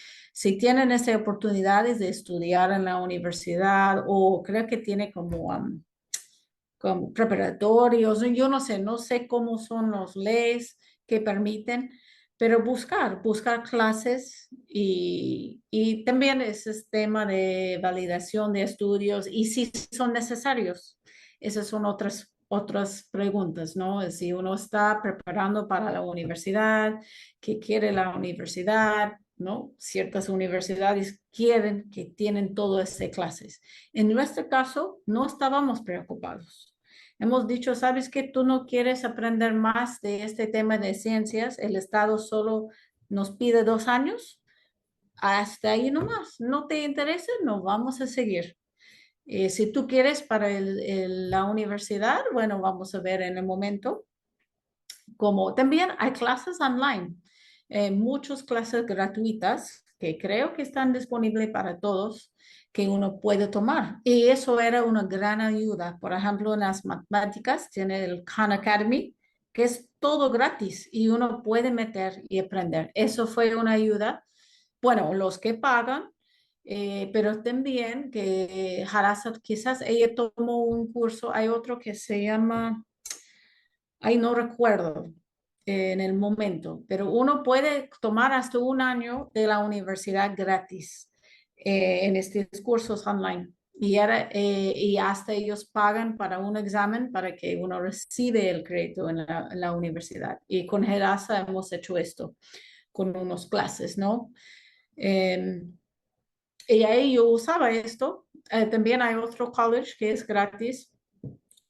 tienen esas oportunidades de estudiar en la universidad o creo que tiene como preparatorios, yo no sé cómo son las leyes que permiten, pero buscar clases y también ese tema de validación de estudios y si son necesarios. Esas son otras preguntas, ¿no? Si uno está preparando para la universidad, qué quiere la universidad, ¿no? Ciertas universidades quieren que tienen todas estas clases. En nuestro caso, no estábamos preocupados. Hemos dicho, ¿sabes que tú no quieres aprender más de este tema de ciencias? El Estado solo nos pide 2 años. Hasta ahí nomás. ¿No te interesa? No vamos a seguir. Si tú quieres para la universidad, bueno, vamos a ver en el momento. Como también hay clases online, muchas clases gratuitas que creo que están disponibles para todos que uno puede tomar. Y eso era una gran ayuda. Por ejemplo, en las matemáticas tiene el Khan Academy, que es todo gratis y uno puede meter y aprender. Eso fue una ayuda. Bueno, los que pagan, pero también que Harasa, quizás ella tomó un curso, hay otro que se llama, ay, no recuerdo en el momento, pero uno puede tomar hasta un año de la universidad gratis en estos cursos online. Y hasta ellos pagan para un examen para que uno recibe el crédito en la universidad. Y con Gerasa hemos hecho esto con unos clases, ¿no? Eh, y ahí yo usaba esto. También hay otro college que es gratis,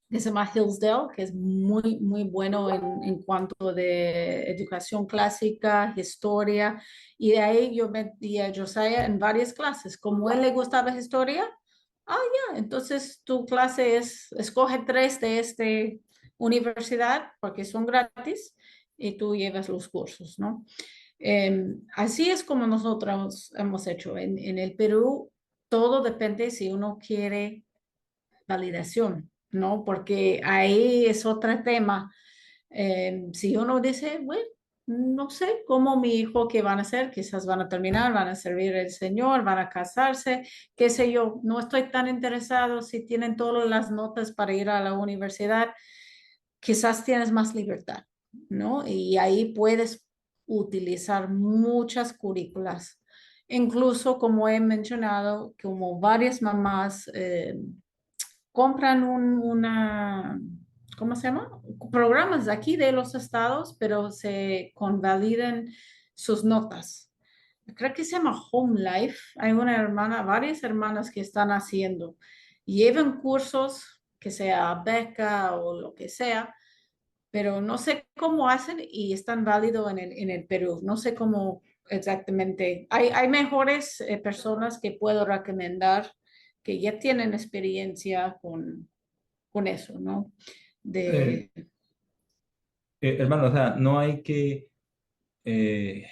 que se llama Hillsdale, que es muy, muy bueno en cuanto de educación clásica, historia. Y de ahí yo metí a Josiah en varias clases. Como a él le gustaba historia, ya, entonces tu clase es, escoge 3 de esta universidad porque son gratis y tú llevas los cursos, ¿no? Así es como nosotros hemos hecho. En el Perú, todo depende si uno quiere validación, ¿no? Porque ahí es otro tema. Si uno dice, bueno, no sé cómo mi hijo qué van a hacer, quizás van a terminar, van a servir al Señor, van a casarse, qué sé yo, no estoy tan interesado si tienen todas las notas para ir a la universidad, quizás tienes más libertad, ¿no? Y ahí puedes utilizar muchas currículas. Incluso, como he mencionado, como varias mamás compran ¿cómo se llama? Programas de aquí de los estados, pero se convalidan sus notas. Creo que se llama Home Life. Hay una hermana, varias hermanas que están haciendo. Llevan cursos, que sea beca o lo que sea, pero no sé cómo hacen y están válidos en el Perú. No sé cómo exactamente. Hay mejores personas que puedo recomendar que ya tienen experiencia con eso, ¿no? Eh, De, hermano, o sea, no hay que... eh,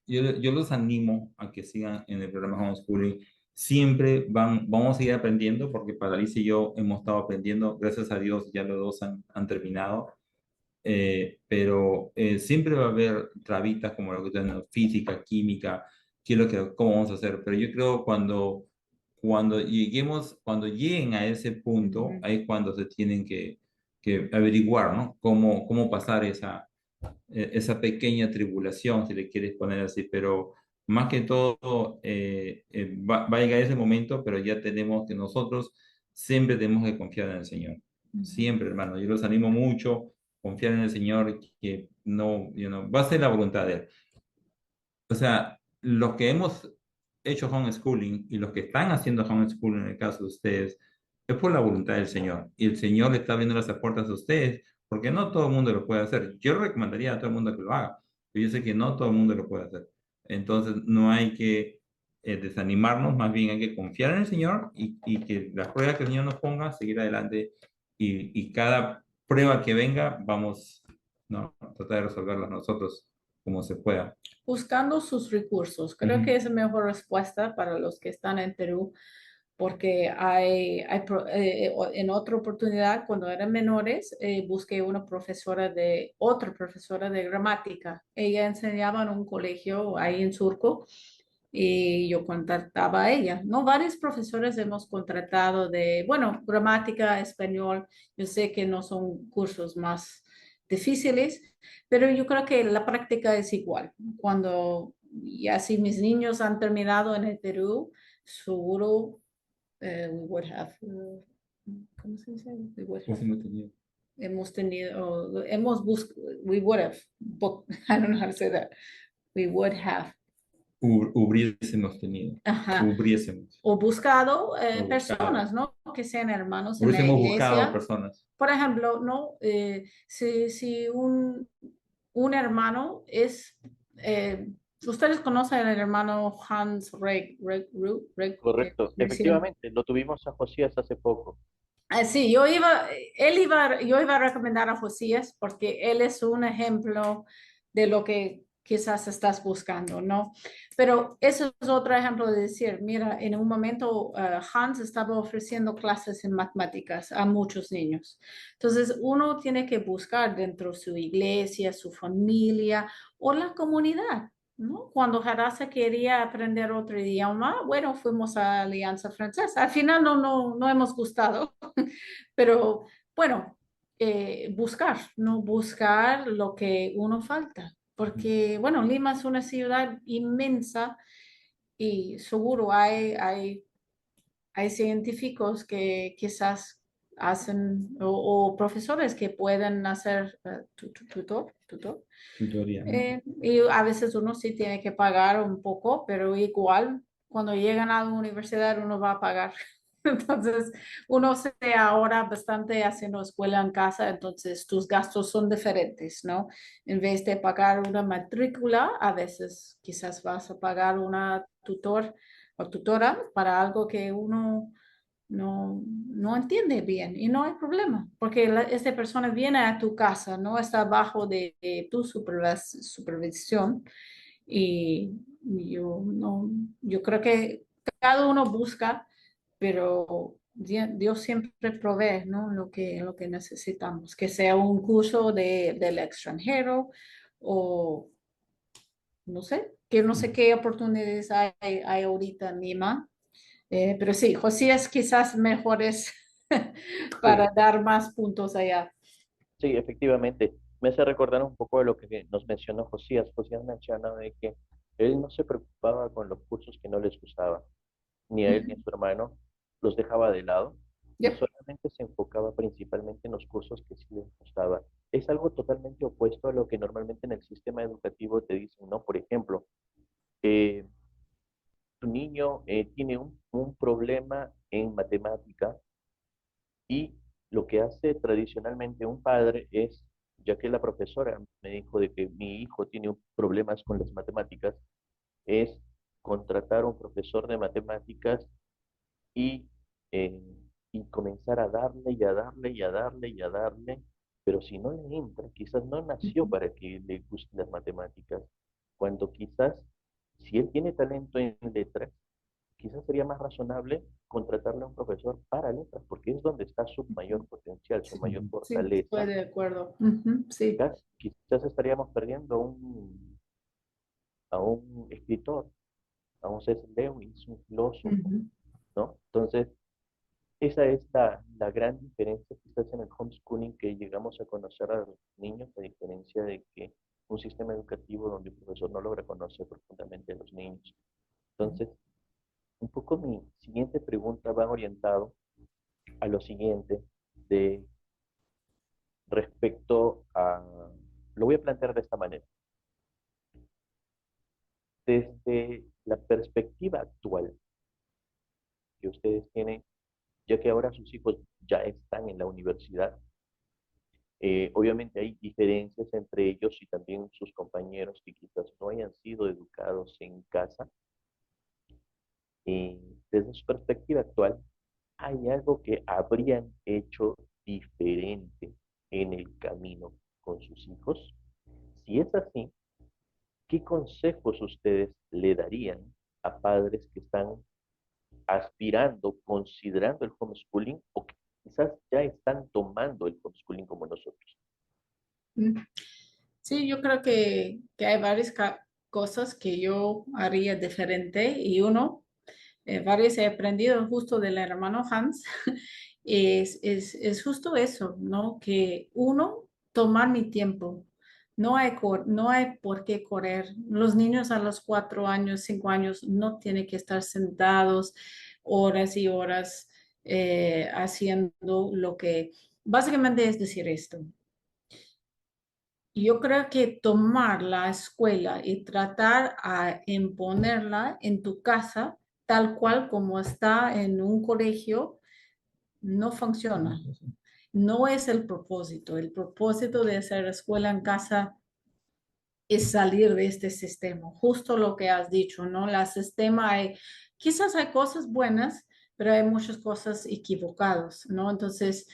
yo los animo a que sigan en el programa Homeschooling. Siempre vamos a seguir aprendiendo porque para Alicia y yo hemos estado aprendiendo. Gracias a Dios ya los dos han terminado. Pero siempre va a haber trabitas como lo que tenemos, física, química, qué es lo que, cómo vamos a hacer. Pero yo creo cuando lleguen a ese punto, ahí es cuando se tienen que averiguar, ¿no? Cómo pasar esa pequeña tribulación, si le quieres poner así, pero más que todo va a llegar ese momento, pero ya tenemos que nosotros siempre tenemos que confiar en el Señor. Siempre, hermano, yo los animo mucho, confiar en el Señor, que no, va a ser la voluntad de Él. O sea, los que hemos hecho homeschooling y los que están haciendo homeschooling en el caso de ustedes, es por la voluntad del Señor. Y el Señor le está abriendo las puertas a ustedes, porque no todo el mundo lo puede hacer. Yo recomendaría a todo el mundo que lo haga, pero yo sé que no todo el mundo lo puede hacer. Entonces, no hay que desanimarnos, más bien hay que confiar en el Señor y que las pruebas que el Señor nos ponga, seguir adelante y cada prueba que venga, vamos, ¿no? A tratar de resolverlas nosotros como se pueda. buscando sus recursos. Creo que es la mejor respuesta para los que están en Perú, porque en otra oportunidad, cuando eran menores, busqué otra profesora de gramática. Ella enseñaba en un colegio ahí en Surco y yo contrataba a ella. No, varios profesores hemos contratado bueno, gramática, español. Yo sé que no son cursos más difíciles, pero yo creo que la práctica es igual. Cuando ya si mis niños han terminado en el Perú, seguro we would have, ¿cómo se dice? We would have, we would have booked, I don't know how to say that. We would have. Hubiésemos tenido. Ajá. Hubiésemos. O buscado O personas, ¿no? Que sean hermanos en la Hubiésemos buscado iglesia. personas. Por ejemplo, ¿no? Si un hermano es, ustedes conocen al hermano Hans Correcto, que efectivamente, lo tuvimos a Josías hace poco. Sí, yo iba a recomendar a Josías porque él es un ejemplo de lo que quizás estás buscando, ¿no? Pero eso es otro ejemplo de decir, mira, en un momento Hans estaba ofreciendo clases en matemáticas a muchos niños. Entonces, uno tiene que buscar dentro de su iglesia, su familia o la comunidad, ¿no? Cuando Harasa quería aprender otro idioma, bueno, fuimos a Alianza Francesa. Al final no hemos gustado, pero bueno, buscar, ¿no? Buscar lo que uno falta. Porque, bueno, Lima es una ciudad inmensa y seguro hay científicos que quizás hacen o profesores que pueden hacer tutor. Tutoría. Y a veces uno sí tiene que pagar un poco, pero igual cuando llegan a la universidad uno va a pagar. Entonces, uno se ahorra bastante haciendo escuela en casa, entonces tus gastos son diferentes, ¿no? En vez de pagar una matrícula, a veces quizás vas a pagar una tutor o tutora para algo que uno no entiende bien y no hay problema, porque esta persona viene a tu casa, no está bajo de tu supervisión y yo creo que cada uno busca, pero Dios siempre provee, ¿no? Lo que necesitamos, que sea un curso del extranjero o no sé qué oportunidades hay ahorita en Lima. Pero sí, Josías quizás mejores Sí, para dar más puntos allá. sí, efectivamente. Me hace recordar un poco de lo que nos mencionó Josías. Josías mencionaba de que él no se preocupaba con los cursos que no les gustaban, ni a él ni a Ujú. su hermano, los dejaba de lado y Yep. solamente se enfocaba principalmente en los cursos que sí les gustaban. Es algo totalmente opuesto a lo que normalmente en el sistema educativo te dicen, ¿no? Por ejemplo, eh, tu niño tiene un problema en matemática y lo que hace tradicionalmente un padre es, ya que la profesora me dijo de que mi hijo tiene problemas con las matemáticas, es contratar a un profesor de matemáticas y, eh, y comenzar a darle y a darle y a darle y a darle, pero si no le entra, quizás no nació Ujú. para que le gusten las matemáticas, cuando quizás si él tiene talento en letras, quizás sería más razonable contratarle a un profesor para letras, porque es donde está su mayor potencial, su mayor Sí, estoy fortaleza. de acuerdo. Ujú. Sí. Quizás estaríamos perdiendo a un escritor, a un C.S. Lewis, un filósofo, Ujú. ¿no? Entonces, esa es la gran diferencia quizás en el homeschooling que llegamos a conocer a los niños, a diferencia de que un sistema educativo donde el profesor no logra conocer profundamente a los niños. Entonces, un poco mi siguiente pregunta va orientado a lo siguiente de respecto a, lo voy a plantear de esta manera. Desde la perspectiva actual que ustedes tienen, ya que ahora sus hijos ya están en la universidad, obviamente hay diferencias entre ellos y también sus compañeros que quizás no hayan sido educados en casa. Desde su perspectiva actual, ¿hay algo que habrían hecho diferente en el camino con sus hijos? Si es así, ¿qué consejos ustedes le darían a padres que están aspirando, considerando el homeschooling o que quizás ya están tomando el homeschooling como nosotros? Mm. Sí, yo creo que hay varias cosas que yo haría diferente y varias he aprendido justo del hermano Hans, es justo eso, ¿no? Que tomar mi tiempo. No hay por qué correr. Los niños a los 4 años, 5 años, no tienen que estar sentados horas y horas haciendo lo que básicamente es decir esto. Yo creo que tomar la escuela y tratar a imponerla en tu casa, tal cual como está en un colegio, no funciona. No es el propósito. El propósito de hacer escuela en casa es salir de este sistema. Justo lo que has dicho, ¿no? La sistema quizás hay cosas buenas, pero hay muchas cosas equivocadas, ¿no? Entonces,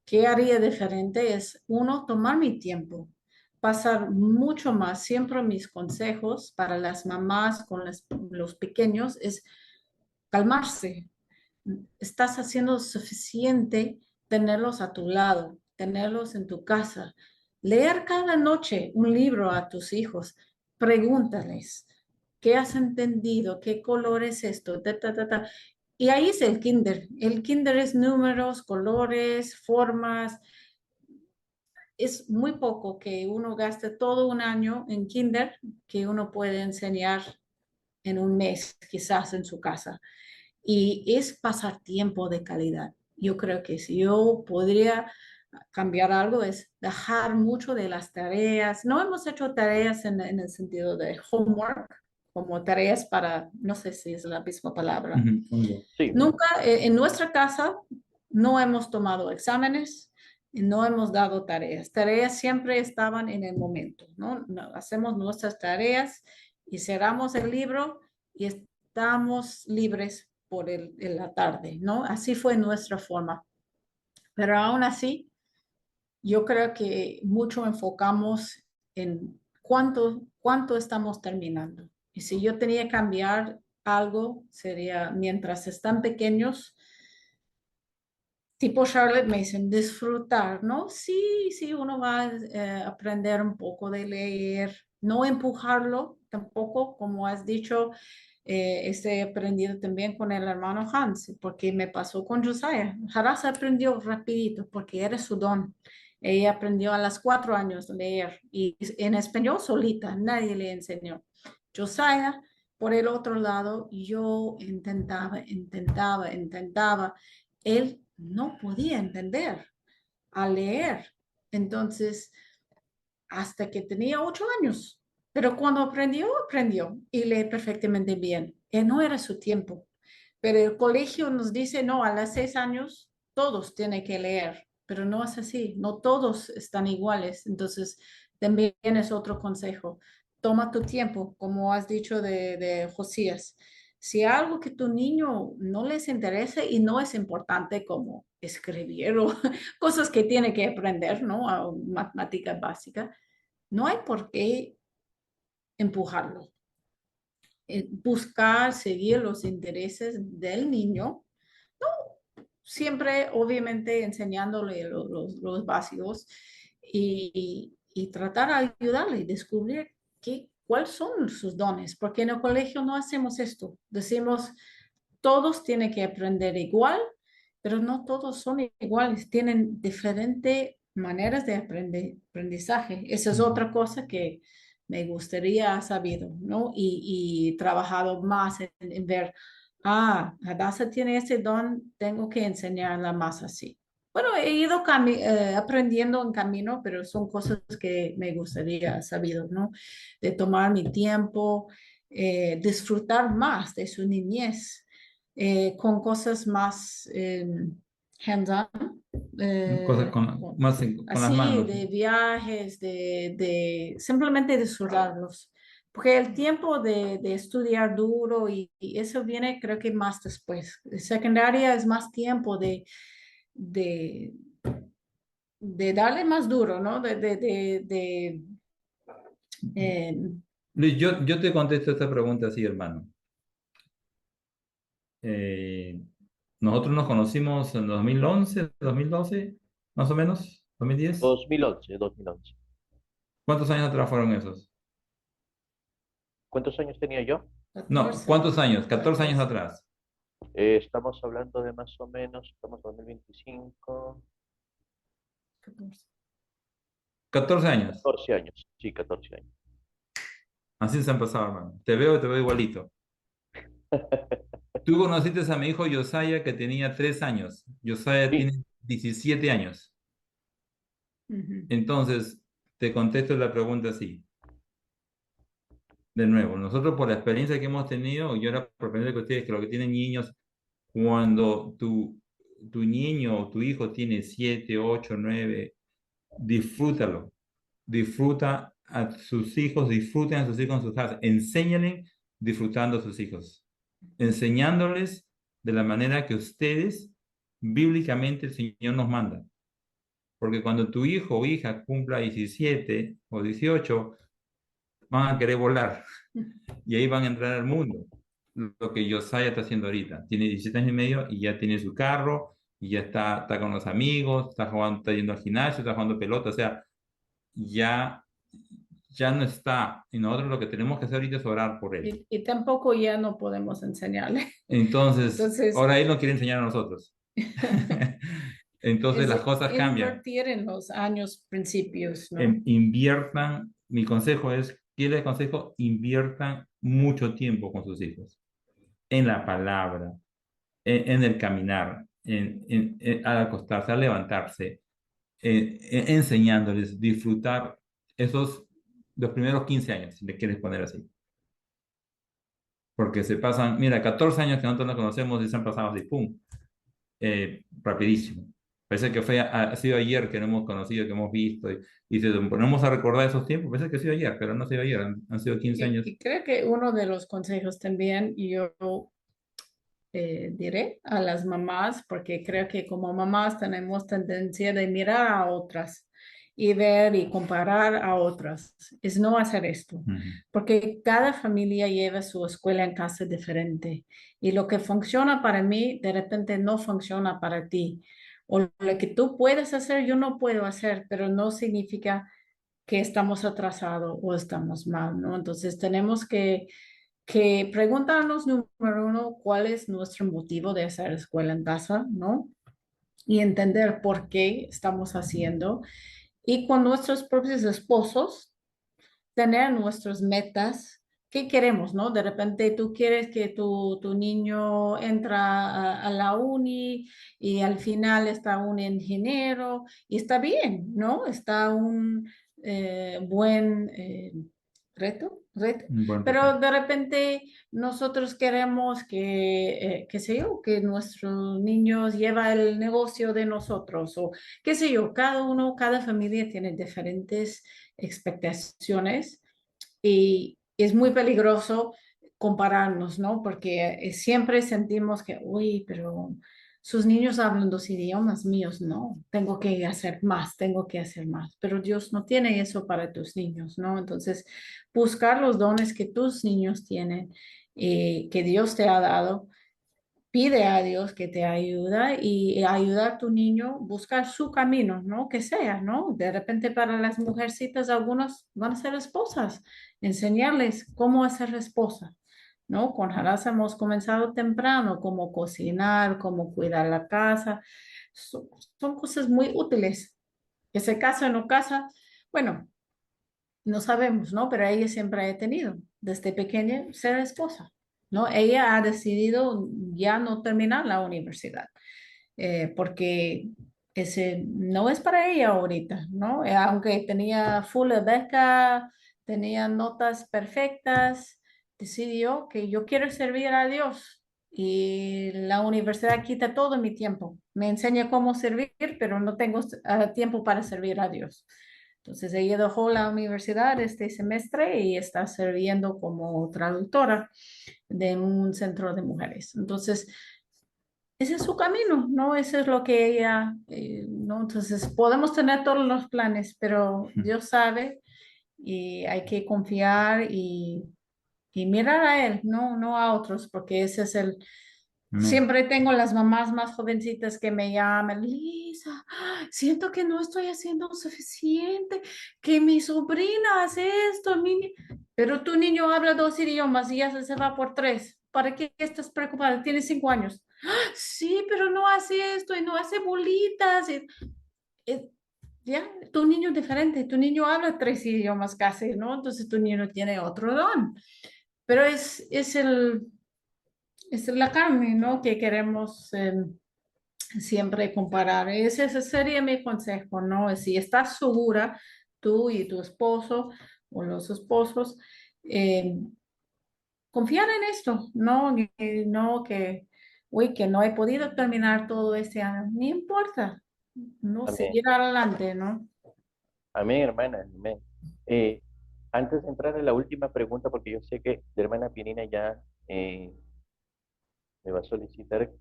¿qué haría diferente? Es, tomar mi tiempo pasar mucho más. Siempre mis consejos para las mamás con los pequeños es calmarse. Estás haciendo suficiente tenerlos a tu lado, tenerlos en tu casa. Leer cada noche un libro a tus hijos. Pregúntales, ¿qué has entendido? ¿Qué color es esto? Ta, ta, ta, ta. Y ahí es el kinder. El kinder es números, colores, formas. Es muy poco que uno gaste todo un año en kinder que uno puede enseñar en un mes, quizás en su casa. Y es pasar tiempo de calidad. Yo creo que si yo podría cambiar algo es dejar mucho de las tareas. No hemos hecho tareas en el sentido de homework, como tareas para, no sé si es la misma palabra. Sí. Nunca, en nuestra casa no hemos tomado exámenes y no hemos dado tareas. Tareas siempre estaban en el momento, ¿no? Hacemos nuestras tareas y cerramos el libro y estamos libres por en la tarde, ¿no? Así fue nuestra forma. Pero aún así, yo creo que mucho enfocamos en cuánto estamos terminando. Y si yo tenía que cambiar algo, sería mientras están pequeños, tipo Charlotte Mason, disfrutar, ¿no? Sí, sí, uno va a aprender un poco de leer, no empujarlo tampoco, como has dicho, he aprendido también con el hermano Hans, porque me pasó con Josiah. Haras aprendió rapidito, porque era su don. Ella aprendió a los 4 años a leer, y en español solita, nadie le enseñó. Josiah, por el otro lado, yo intentaba. Él no podía entender a leer. Entonces, hasta que tenía 8 años. Pero cuando aprendió y lee perfectamente bien. No era su tiempo. Pero el colegio nos dice, no, a los 6 años todos tienen que leer. Pero no es así. No todos están iguales. Entonces, también es otro consejo. Toma tu tiempo, como has dicho de Josías. Si algo que tu niño no les interesa y no es importante como escribir o cosas que tiene que aprender, ¿no? A matemática básica, no hay por qué empujarlo. Buscar, seguir los intereses del niño, no, siempre obviamente enseñándole los básicos y tratar de ayudarle, descubrir cuáles son sus dones, porque en el colegio no hacemos esto. Decimos, todos tienen que aprender igual, pero no todos son iguales, tienen diferentes maneras de aprendizaje. Esa es otra cosa que me gustaría sabido, ¿no? Y trabajado más en ver, Hadassah tiene ese don, tengo que enseñarla más así. Bueno, he ido aprendiendo en camino, pero son cosas que me gustaría sabido, ¿no? De tomar mi tiempo, disfrutar más de su niñez con cosas más hands-on. Cosas más con las Así, manos. de viajes, de simplemente disfrutarlos. Porque el tiempo de estudiar duro y eso viene creo que más después. Secundaria es más tiempo de, de darle más duro, ¿no? Eh, Luis, yo te contesto esta pregunta así, hermano. Nosotros nos conocimos en 2011, 2012, más o menos, 2010. 2011. ¿Cuántos años atrás fueron esos? ¿Cuántos años tenía yo? No, 14, ¿cuántos años? 14 años 14. atrás. Estamos hablando de más o menos, estamos en 2025, 14 años. 14 años, sí, 14 años. Así se han pasado, hermano. Te veo igualito. Tú conociste a mi hijo Josiah que tenía 3 años. Josiah Sí, tiene 17 años. Ujú. Entonces, te contesto la pregunta así. De nuevo, nosotros por la experiencia que hemos tenido, yo era propendiente que ustedes, que los que tienen niños, cuando tu niño o tu hijo tiene 7, 8, 9, disfrútalo. Disfruta a sus hijos, disfruten a sus hijos en sus casas. Enséñales disfrutando a sus hijos. Enseñándoles de la manera que ustedes, bíblicamente, el Señor nos manda. porque cuando tu hijo o hija cumpla 17 o 18, van a querer volar y ahí van a entrar al mundo. Lo que Josiah está haciendo ahorita. Tiene 17 años y medio y ya tiene su carro y ya está con los amigos, está jugando, está yendo al gimnasio, está jugando pelota, o sea, ya, ya no está. Y nosotros lo que tenemos que hacer ahorita es orar por él. Y tampoco ya no podemos enseñarle. Entonces, Entonces, ahora él no quiere enseñar a nosotros. Entonces es las cosas cambian. invertir en los años principios, ¿no? Inviertan, mi consejo es, ¿qué les aconsejo? Inviertan mucho tiempo con sus hijos, en la palabra, en el caminar, al acostarse, al levantarse, enseñándoles, disfrutar los primeros 15 años, si le quieres poner así. Porque se pasan, mira, 14 años que nosotros nos conocemos y se han pasado así, ¡pum! Rapidísimo. Parece que ha sido ayer que nos hemos conocido, que hemos visto, y si nos ponemos a recordar esos tiempos, parece que ha sido ayer, pero no ha sido ayer, han sido 15 años. Y creo que uno de los consejos también, yo diré a las mamás, porque creo que como mamás tenemos tendencia de mirar a otras y ver y comparar a otras. Es no hacer esto, Ujú. porque cada familia lleva su escuela en casa diferente y lo que funciona para mí de repente no funciona para ti. O lo que tú puedes hacer, yo no puedo hacer, pero no significa que estamos atrasados o estamos mal, ¿no? Entonces tenemos que preguntarnos, número uno, cuál es nuestro motivo de hacer escuela en casa, ¿no? Y entender por qué estamos haciendo. Y con nuestros propios esposos, tener nuestras metas. ¿Qué queremos, no? De repente tú quieres que tu niño entra a la uni y al final está un ingeniero y está bien, ¿no? Está un buen reto. Un buen reto. Pero de repente nosotros queremos que, qué sé yo, que nuestros niños lleva el negocio de nosotros o qué sé yo, cada familia tiene diferentes expectaciones y es muy peligroso compararnos, ¿no? Porque siempre sentimos que, uy, pero sus niños hablan dos idiomas míos, no, tengo que hacer más, tengo que hacer más, pero Dios no tiene eso para tus niños, ¿no? Entonces, buscar los dones que tus niños tienen, que Dios te ha dado, pide a Dios que te ayuda y ayudar a tu niño a buscar su camino, ¿no? Que sea, ¿no? De repente para las mujercitas, algunas van a ser esposas, enseñarles cómo hacer esposa, ¿no? Con Haras hemos comenzado temprano, cómo cocinar, cómo cuidar la casa. Son cosas muy útiles. Que se casa o no casa, bueno, no sabemos, ¿no? Pero ella siempre ha tenido, desde pequeña, ser esposa, ¿no? Ella ha decidido ya no terminar la universidad, porque ese no es para ella ahorita, ¿no? Aunque tenía full de beca, tenía notas perfectas, decidió que yo quiero servir a Dios. Y la universidad quita todo mi tiempo. Me enseña cómo servir, pero no tengo tiempo para servir a Dios. Entonces ella dejó la universidad este semestre y está sirviendo como traductora de un centro de mujeres. Entonces, ese es su camino, ¿no? Ese es lo que ella, ¿no? Entonces, podemos tener todos los planes, pero Dios sabe y hay que confiar y mirar a Él, ¿no? No a otros, porque ese es el, Amén. siempre tengo las mamás más jovencitas que me llaman, Lisa, siento que no estoy haciendo suficiente, que mi sobrina hace esto, pero tu niño habla dos idiomas y ya se va por tres. ¿Para qué estás preocupada? Tiene 5 años. Sí, pero no hace esto y no hace bolitas. Eh, ya, tu niño es diferente, tu niño habla tres idiomas casi, ¿no? Entonces tu niño tiene otro don. Pero es la carne, ¿no? Que queremos siempre comparar. Ese sería mi consejo, ¿no? Si estás segura, tú y tu esposo o los esposos, eh, confiar en esto, ¿no? No que, uy, que no he podido terminar todo este año. No importa, no Amén. seguir adelante, ¿no? Amén, hermana. Amén. Eh, Antes de entrar a la última pregunta, porque yo sé que la hermana Pierina ya me va a solicitar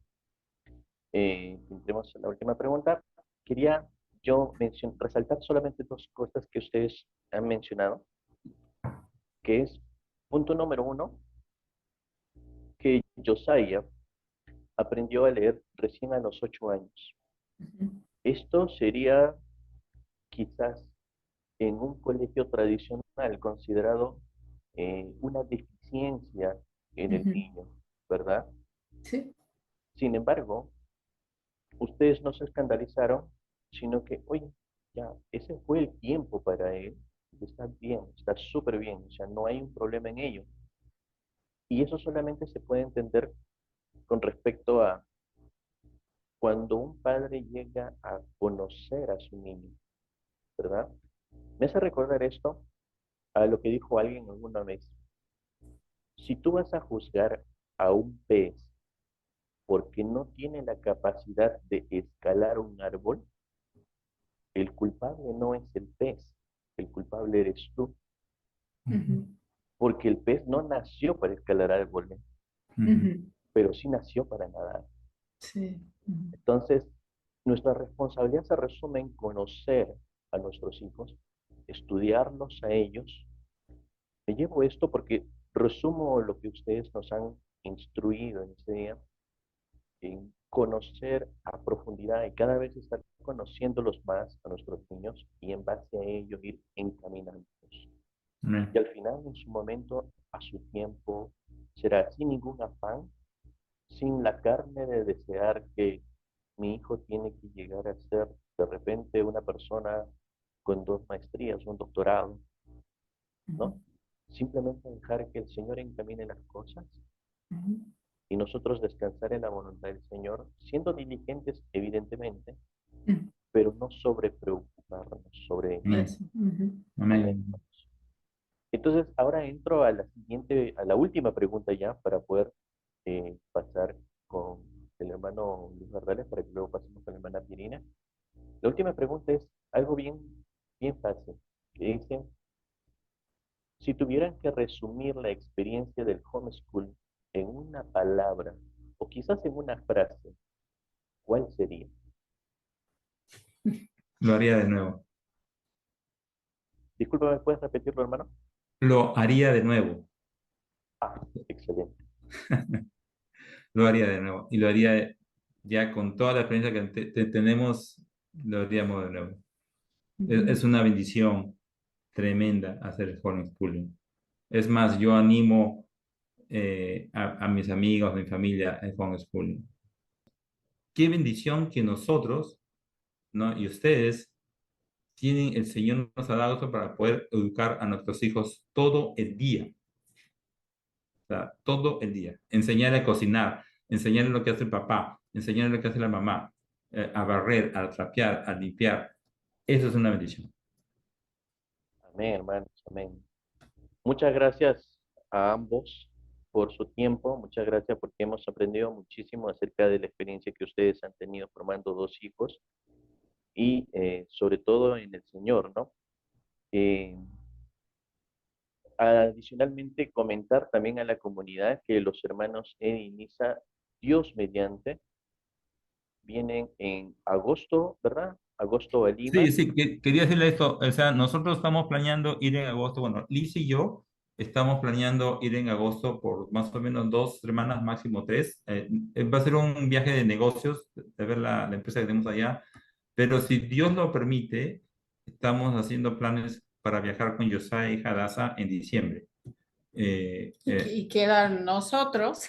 que entremos a la última pregunta, quería yo resaltar solamente dos cosas que ustedes han mencionado, que es, punto número uno, que Josiah aprendió a leer recién a los 8 años. Esto sería quizás en un colegio tradicional considerado una deficiencia en el niño, ¿verdad? Sí. Sin embargo, ustedes no se escandalizaron, sino que, oye, ya, ese fue el tiempo para él, y está bien, está súper bien, o sea, no hay un problema en ello. Y eso solamente se puede entender con respecto a cuando un padre llega a conocer a su niño, ¿verdad? Me hace recordar esto a lo que dijo alguien alguna vez. Si tú vas a juzgar a un pez porque no tiene la capacidad de escalar un árbol, el culpable no es el pez, el culpable eres tú, porque el pez no nació para escalar árboles, pero sí nació para nadar. Sí. Entonces, nuestra responsabilidad se resume en conocer a nuestros hijos, estudiarlos a ellos. Me llevo esto porque resumo lo que ustedes nos han instruido en este día, en conocer a profundidad y cada vez estar conociéndolos más a nuestros niños y en base a ello ir encaminándolos. Y al final, en su momento, a su tiempo, será sin ningún afán, sin la carne de desear que mi hijo tiene que llegar a ser de repente una persona con 2 maestrías, un doctorado, ¿no? Simplemente dejar que el Señor encamine las cosas y nosotros descansar en la voluntad del Señor, siendo diligentes, evidentemente, pero no sobre preocuparnos, sobre... Eso. Amén. Entonces, ahora entro a la siguiente, a la última pregunta ya, para poder pasar con el hermano Luis Verdales, para que luego pasemos con la hermana Pirina. La última pregunta es algo bien, bien fácil, que dice, si tuvieran que resumir la experiencia del homeschool en una palabra, o quizás en una frase, ¿cuál sería? Lo haría de nuevo. Disculpa, ¿me puedes repetirlo, hermano? Lo haría de nuevo. Ah, excelente. Lo haría de nuevo. Y lo haría ya con toda la experiencia que tenemos, lo haríamos de nuevo. Es una bendición tremenda hacer el homeschooling. Es más, yo animo a mis amigos, a mi familia, al homeschooling. Qué bendición que nosotros, ¿no? Y ustedes tienen, el Señor nos ha dado esto para poder educar a nuestros hijos todo el día. O sea, todo el día. Enseñarle a cocinar, enseñarle lo que hace el papá, enseñarle lo que hace la mamá, a barrer, a trapear, a limpiar. Eso es una bendición. Amén, hermanos, amén. Muchas gracias a ambos por su tiempo, muchas gracias porque hemos aprendido muchísimo acerca de la experiencia que ustedes han tenido formando 2 hijos y sobre todo en el Señor, ¿no? Eh, Adicionalmente, comentar también a la comunidad que los hermanos Eddie y Nisa, Dios mediante, vienen en agosto, ¿verdad? Agosto a Lima. Sí, sí, quería decirle esto. O sea, nosotros estamos planeando ir en agosto. Bueno, Liz y yo estamos planeando ir en agosto por más o menos 2 semanas, máximo 3. Va a ser un viaje de negocios, de ver la empresa que tenemos allá. Pero si Dios lo permite, estamos haciendo planes para viajar con Josiah y Hadassah en diciembre. Y quedan nosotros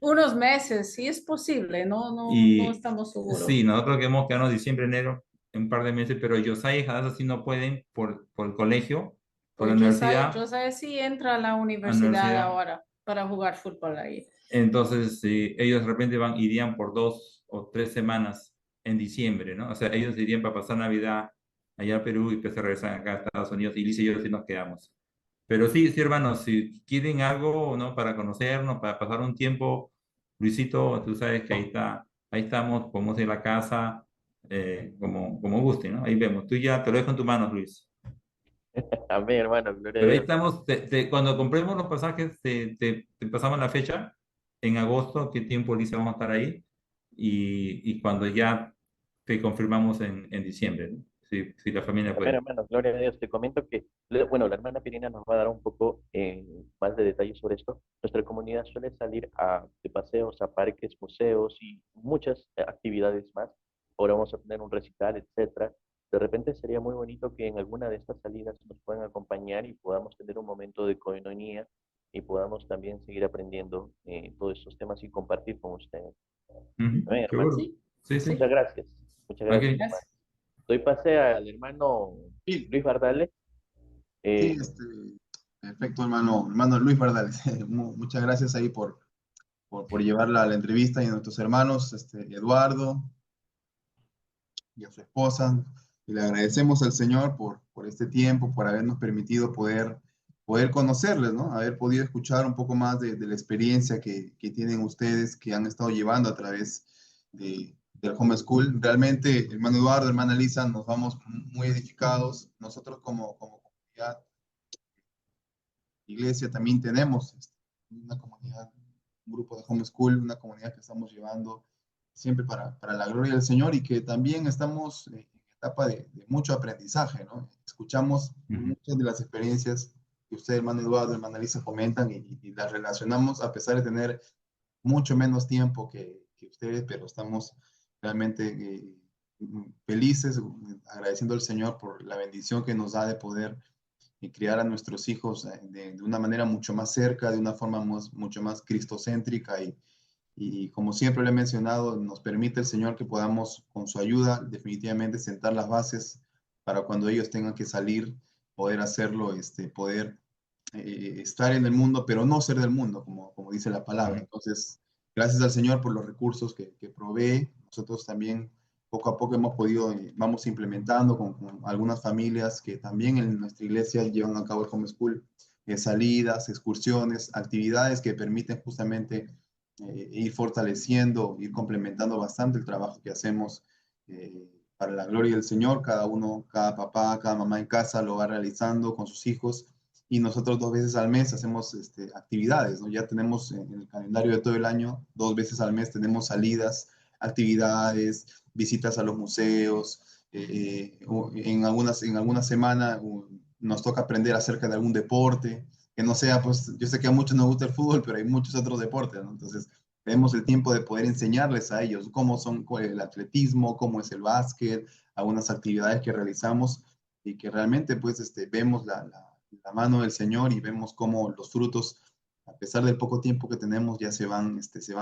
unos meses, si es posible, no Y estamos seguros. sí, nosotros queremos quedarnos diciembre, enero, un par de meses, pero Josiah y Hadassah sí no pueden por el colegio, por la Pues universidad. Josiah sí entra a la A la universidad universidad. ahora para jugar fútbol ahí. Entonces, ellos de repente irían por 2 o 3 semanas en diciembre, ¿no? O sea, ellos irían para pasar Navidad allá a Perú y después se regresan acá a Estados Unidos y Liz y yo sí nos quedamos. Pero sí, sí, hermanos, si quieren algo, ¿no? Para conocernos, para pasar un tiempo, Luisito, tú sabes que ahí estamos, podemos ir a la casa, como guste, ¿no? Ahí vemos. Tú ya te lo dejo en tus manos, Luis. Amén, hermano, gloria a Pero ahí Dios. estamos, cuando compremos los pasajes, te pasamos la fecha, en agosto, qué tiempo, Lisa, vamos a estar ahí, y cuando ya que confirmamos en diciembre, ¿no? Si la familia Bueno, puede. hermano, gloria a Dios. Te comento que, bueno, la hermana Pirina nos va a dar un poco más de detalles sobre esto. Nuestra comunidad suele salir de paseos a parques, museos y muchas actividades más. Ahora vamos a tener un recital, etcétera. De repente sería muy bonito que en alguna de estas salidas nos puedan acompañar y podamos tener un momento de coinonía y podamos también seguir aprendiendo todos estos temas y compartir con ustedes. Ujú, Amén, hermano. seguro. Sí, Sí, sí, Muchas sí. gracias. Muchas gracias, Ok. hermano. gracias. Doy pase al hermano Sí, Luis Bardales. sí, Eh, perfecto, hermano Luis Bardales. Muchas gracias ahí por llevarla a la entrevista y a nuestros hermanos, Eduardo y a su esposa. Y le agradecemos al Señor por este tiempo, por habernos permitido poder conocerles, ¿no? Haber podido escuchar un poco más de la experiencia que tienen ustedes, que han estado llevando a través del homeschool. Realmente, hermano Eduardo, hermana Lisa, nos vamos muy edificados. Nosotros como comunidad, iglesia, también tenemos una comunidad, un grupo de homeschool, una comunidad que estamos llevando siempre para la gloria del Señor y que también estamos en etapa de mucho aprendizaje, ¿no? Escuchamos Ujú. muchas de las experiencias que usted, hermano Eduardo, hermana Lisa, comentan y las relacionamos a pesar de tener mucho menos tiempo que ustedes, pero estamos realmente felices, agradeciendo al Señor por la bendición que nos da de poder y criar a nuestros hijos de una manera mucho más cerca, de una forma mucho más cristocéntrica y como siempre le he mencionado, nos permite el Señor que podamos con su ayuda definitivamente sentar las bases para cuando ellos tengan que salir, poder hacerlo, poder estar en el mundo, pero no ser del mundo, como dice la palabra. Entonces, gracias al Señor por los recursos que provee. Nosotros también poco a poco hemos podido, vamos implementando con algunas familias que también en nuestra iglesia llevan a cabo el homeschool, salidas, excursiones, actividades que permiten justamente ir fortaleciendo, ir complementando bastante el trabajo que hacemos para la gloria del Señor. Cada uno, cada papá, cada mamá en casa lo va realizando con sus hijos y nosotros 2 veces al mes hacemos actividades, ¿no? Ya tenemos en el calendario de todo el año, 2 veces al mes tenemos salidas, actividades, visitas a los museos, en alguna semana nos toca aprender acerca de algún deporte, que no sea, pues yo sé que a muchos nos gusta el fútbol, pero hay muchos otros deportes, ¿no? Entonces, tenemos el tiempo de poder enseñarles a ellos cómo son el atletismo, cómo es el básquet, algunas actividades que realizamos y que realmente pues vemos la mano del Señor y vemos cómo los frutos, a pesar del poco tiempo que tenemos, ya se van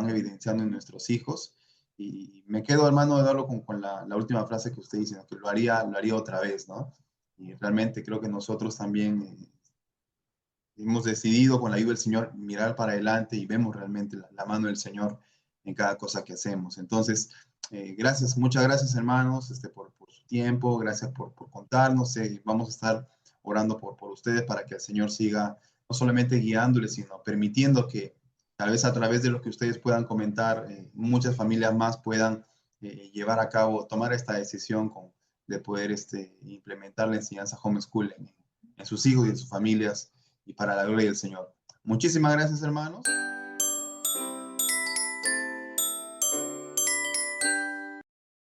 evidenciando en nuestros hijos. Y me quedo, hermano, de darlo con la última frase que usted dice, ¿no? Que lo haría otra vez, ¿no? Y realmente creo que nosotros también hemos decidido con la ayuda del Señor mirar para adelante y vemos realmente la mano del Señor en cada cosa que hacemos. Entonces, gracias, muchas gracias hermanos por su tiempo, gracias por contarnos. Vamos a estar orando por ustedes para que el Señor siga no solamente guiándoles, sino permitiendo que tal vez a través de lo que ustedes puedan comentar, muchas familias más puedan llevar a cabo, tomar esta decisión de poder implementar la enseñanza homeschooling en sus hijos y en sus familias y para la gloria del Señor. Muchísimas gracias, hermanos.